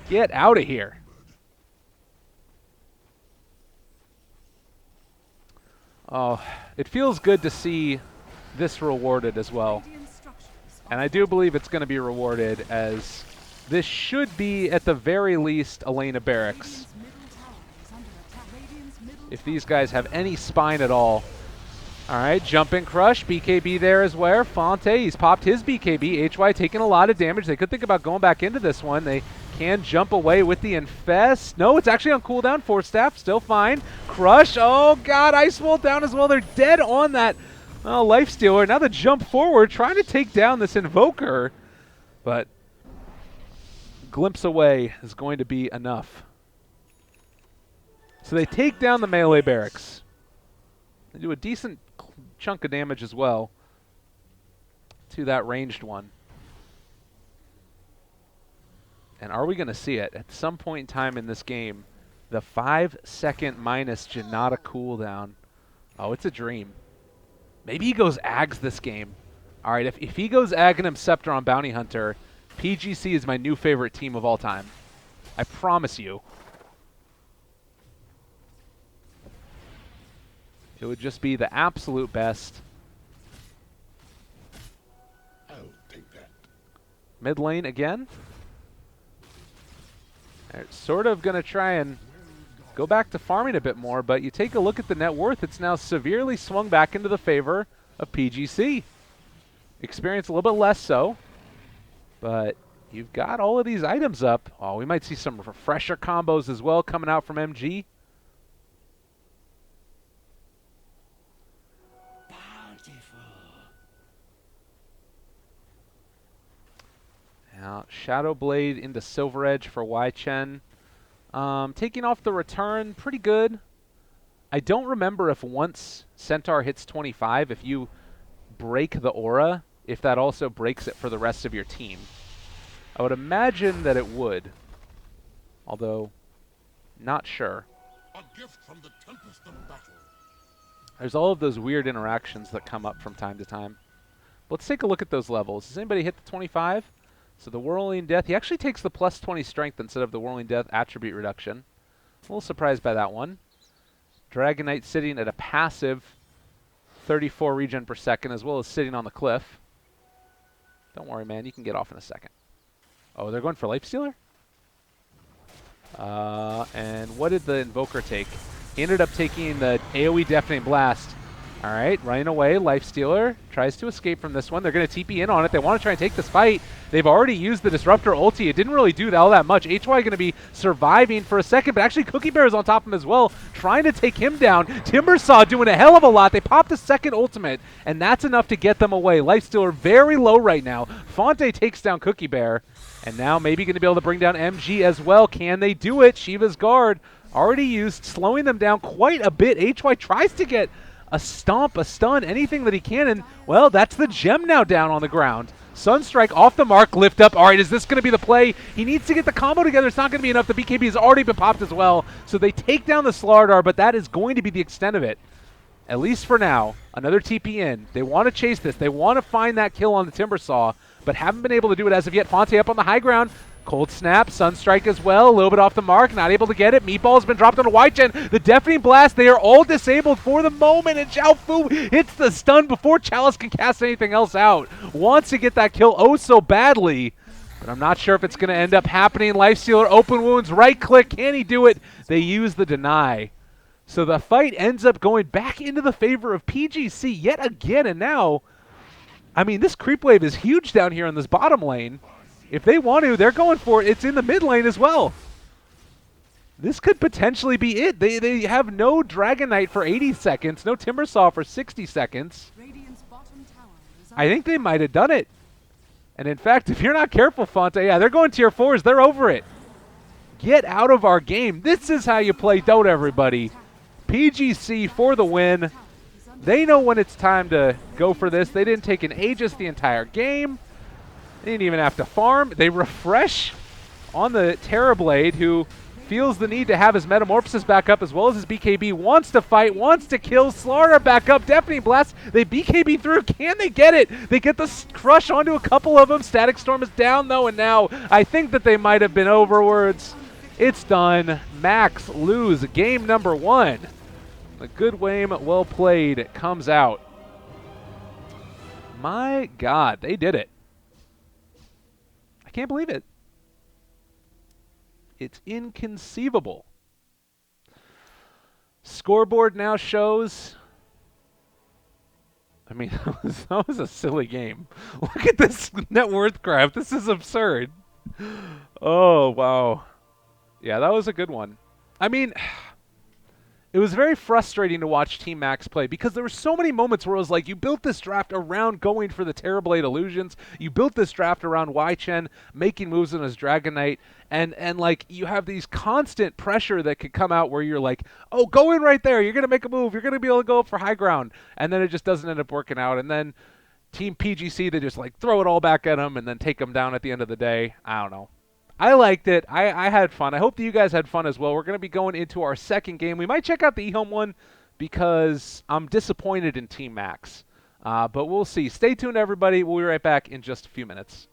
Get out of here. Oh, it feels good to see this rewarded as well. And I do believe it's going to be rewarded, as this should be, at the very least, Elena Barracks. If these guys have any spine at all. All right, jumping crush, BKB there as well. Fonte, he's popped his BKB. HY taking a lot of damage. They could think about going back into this one. They can jump away with the Infest. No, it's actually on cooldown. Force Staff, still fine. Crush, oh god, Ice Wall down as well. They're dead on that Life Stealer. Now the jump forward, trying to take down this Invoker. But glimpse away is going to be enough. So they take down the melee barracks. They do a decent chunk of damage as well to that ranged one. And are we going to see it at some point in time in this game? The 5-second minus Janata cooldown. Oh, it's a dream. Maybe he goes Ags this game. All right, if he goes Aghanim Scepter on Bounty Hunter, PGC is my new favorite team of all time. I promise you. It would just be the absolute best. I'll take that. Mid lane again. They're sort of going to try and go back to farming a bit more, but you take a look at the net worth, it's now severely swung back into the favor of PGC. Experience a little bit less so, but you've got all of these items up. Oh, we might see some refresher combos as well coming out from MG. Now, Shadow Blade into Silver Edge for Y Chen. Taking off the return, pretty good. I don't remember if once Centaur hits 25, if you break the aura, if that also breaks it for the rest of your team. I would imagine that it would, although not sure. A gift from the tempest of battle. There's all of those weird interactions that come up from time to time. Let's take a look at those levels. Does anybody hit the 25? So the Whirling Death, he actually takes the plus 20 strength instead of the Whirling Death attribute reduction. A little surprised by that one. Dragonite sitting at a passive 34 regen per second, as well as sitting on the cliff. Don't worry, man, you can get off in a second. Oh, they're going for Lifestealer? And what did the Invoker take? He ended up taking the AoE Deafening Blast. All right, running away. Lifestealer tries to escape from this one. They're going to TP in on it. They want to try and take this fight. They've already used the Disruptor ulti. It didn't really do all that much. HY going to be surviving for a second, but actually Cookie Bear is on top of him as well, trying to take him down. Timbersaw doing a hell of a lot. They popped a second ultimate, and that's enough to get them away. Lifestealer very low right now. Fonte takes down Cookie Bear, and now maybe going to be able to bring down MG as well. Can they do it? Shiva's guard already used, slowing them down quite a bit. HY tries to get a stomp, a stun, anything that he can, and, well, that's the gem now down on the ground. Sunstrike off the mark, lift up. All right, is this going to be the play? He needs to get the combo together. It's not going to be enough. The BKB has already been popped as well, so they take down the Slardar, but that is going to be the extent of it, at least for now. Another TP in. They want to chase this. They want to find that kill on the Timbersaw, but haven't been able to do it as of yet. Fonte up on the high ground. Cold Snap, Sunstrike as well, a little bit off the mark, not able to get it. Meatball has been dropped on a White-Gen. The Deafening Blast, they are all disabled for the moment, and Xiao Fu hits the stun before Chalice can cast anything else out. Wants to get that kill oh so badly, but I'm not sure if it's going to end up happening. Lifestealer, open wounds, right-click, can he do it? They use the deny. So the fight ends up going back into the favor of PGC yet again, and now, I mean, this creep wave is huge down here in this bottom lane. If they want to, they're going for it. It's in the mid lane as well. This could potentially be it. They have no Dragon Knight for 80 seconds, no Timbersaw for 60 seconds. I think they might have done it. And in fact, if you're not careful, Fonte, yeah, they're going tier 4s. They're over it. Get out of our game. This is how you play Dota, everybody. PGC for the win. They know when it's time to go for this. They didn't take an Aegis the entire game. They didn't even have to farm. They refresh on the Terrorblade, who feels the need to have his Metamorphosis back up as well as his BKB. Wants to fight, wants to kill. Slardar back up. Deafening Blast. They BKB through. Can they get it? They get the crush onto a couple of them. Static Storm is down, though, and now I think that they might have been overwards. It's done. Max lose game number 1. The good game, well played, comes out. My God, they did it. Can't believe it. It's inconceivable. Scoreboard now shows. I mean, that was a silly game. Look at this net worth graph. This is absurd. Oh, wow. Yeah, that was a good one. I mean, it was very frustrating to watch Team Max play because there were so many moments where it was like, you built this draft around going for the Terrorblade Illusions. You built this draft around Wai-Chen making moves on his Dragon Knight. And like, you have these constant pressure that could come out where you're like, oh, go in right there. You're going to make a move. You're going to be able to go up for high ground. And then it just doesn't end up working out. And then Team PGC, they just like throw it all back at him and then take them down at the end of the day. I don't know. I liked it. I had fun. I hope that you guys had fun as well. We're going to be going into our second game. We might check out the eHome one because I'm disappointed in Team Max. But we'll see. Stay tuned, everybody. We'll be right back in just a few minutes.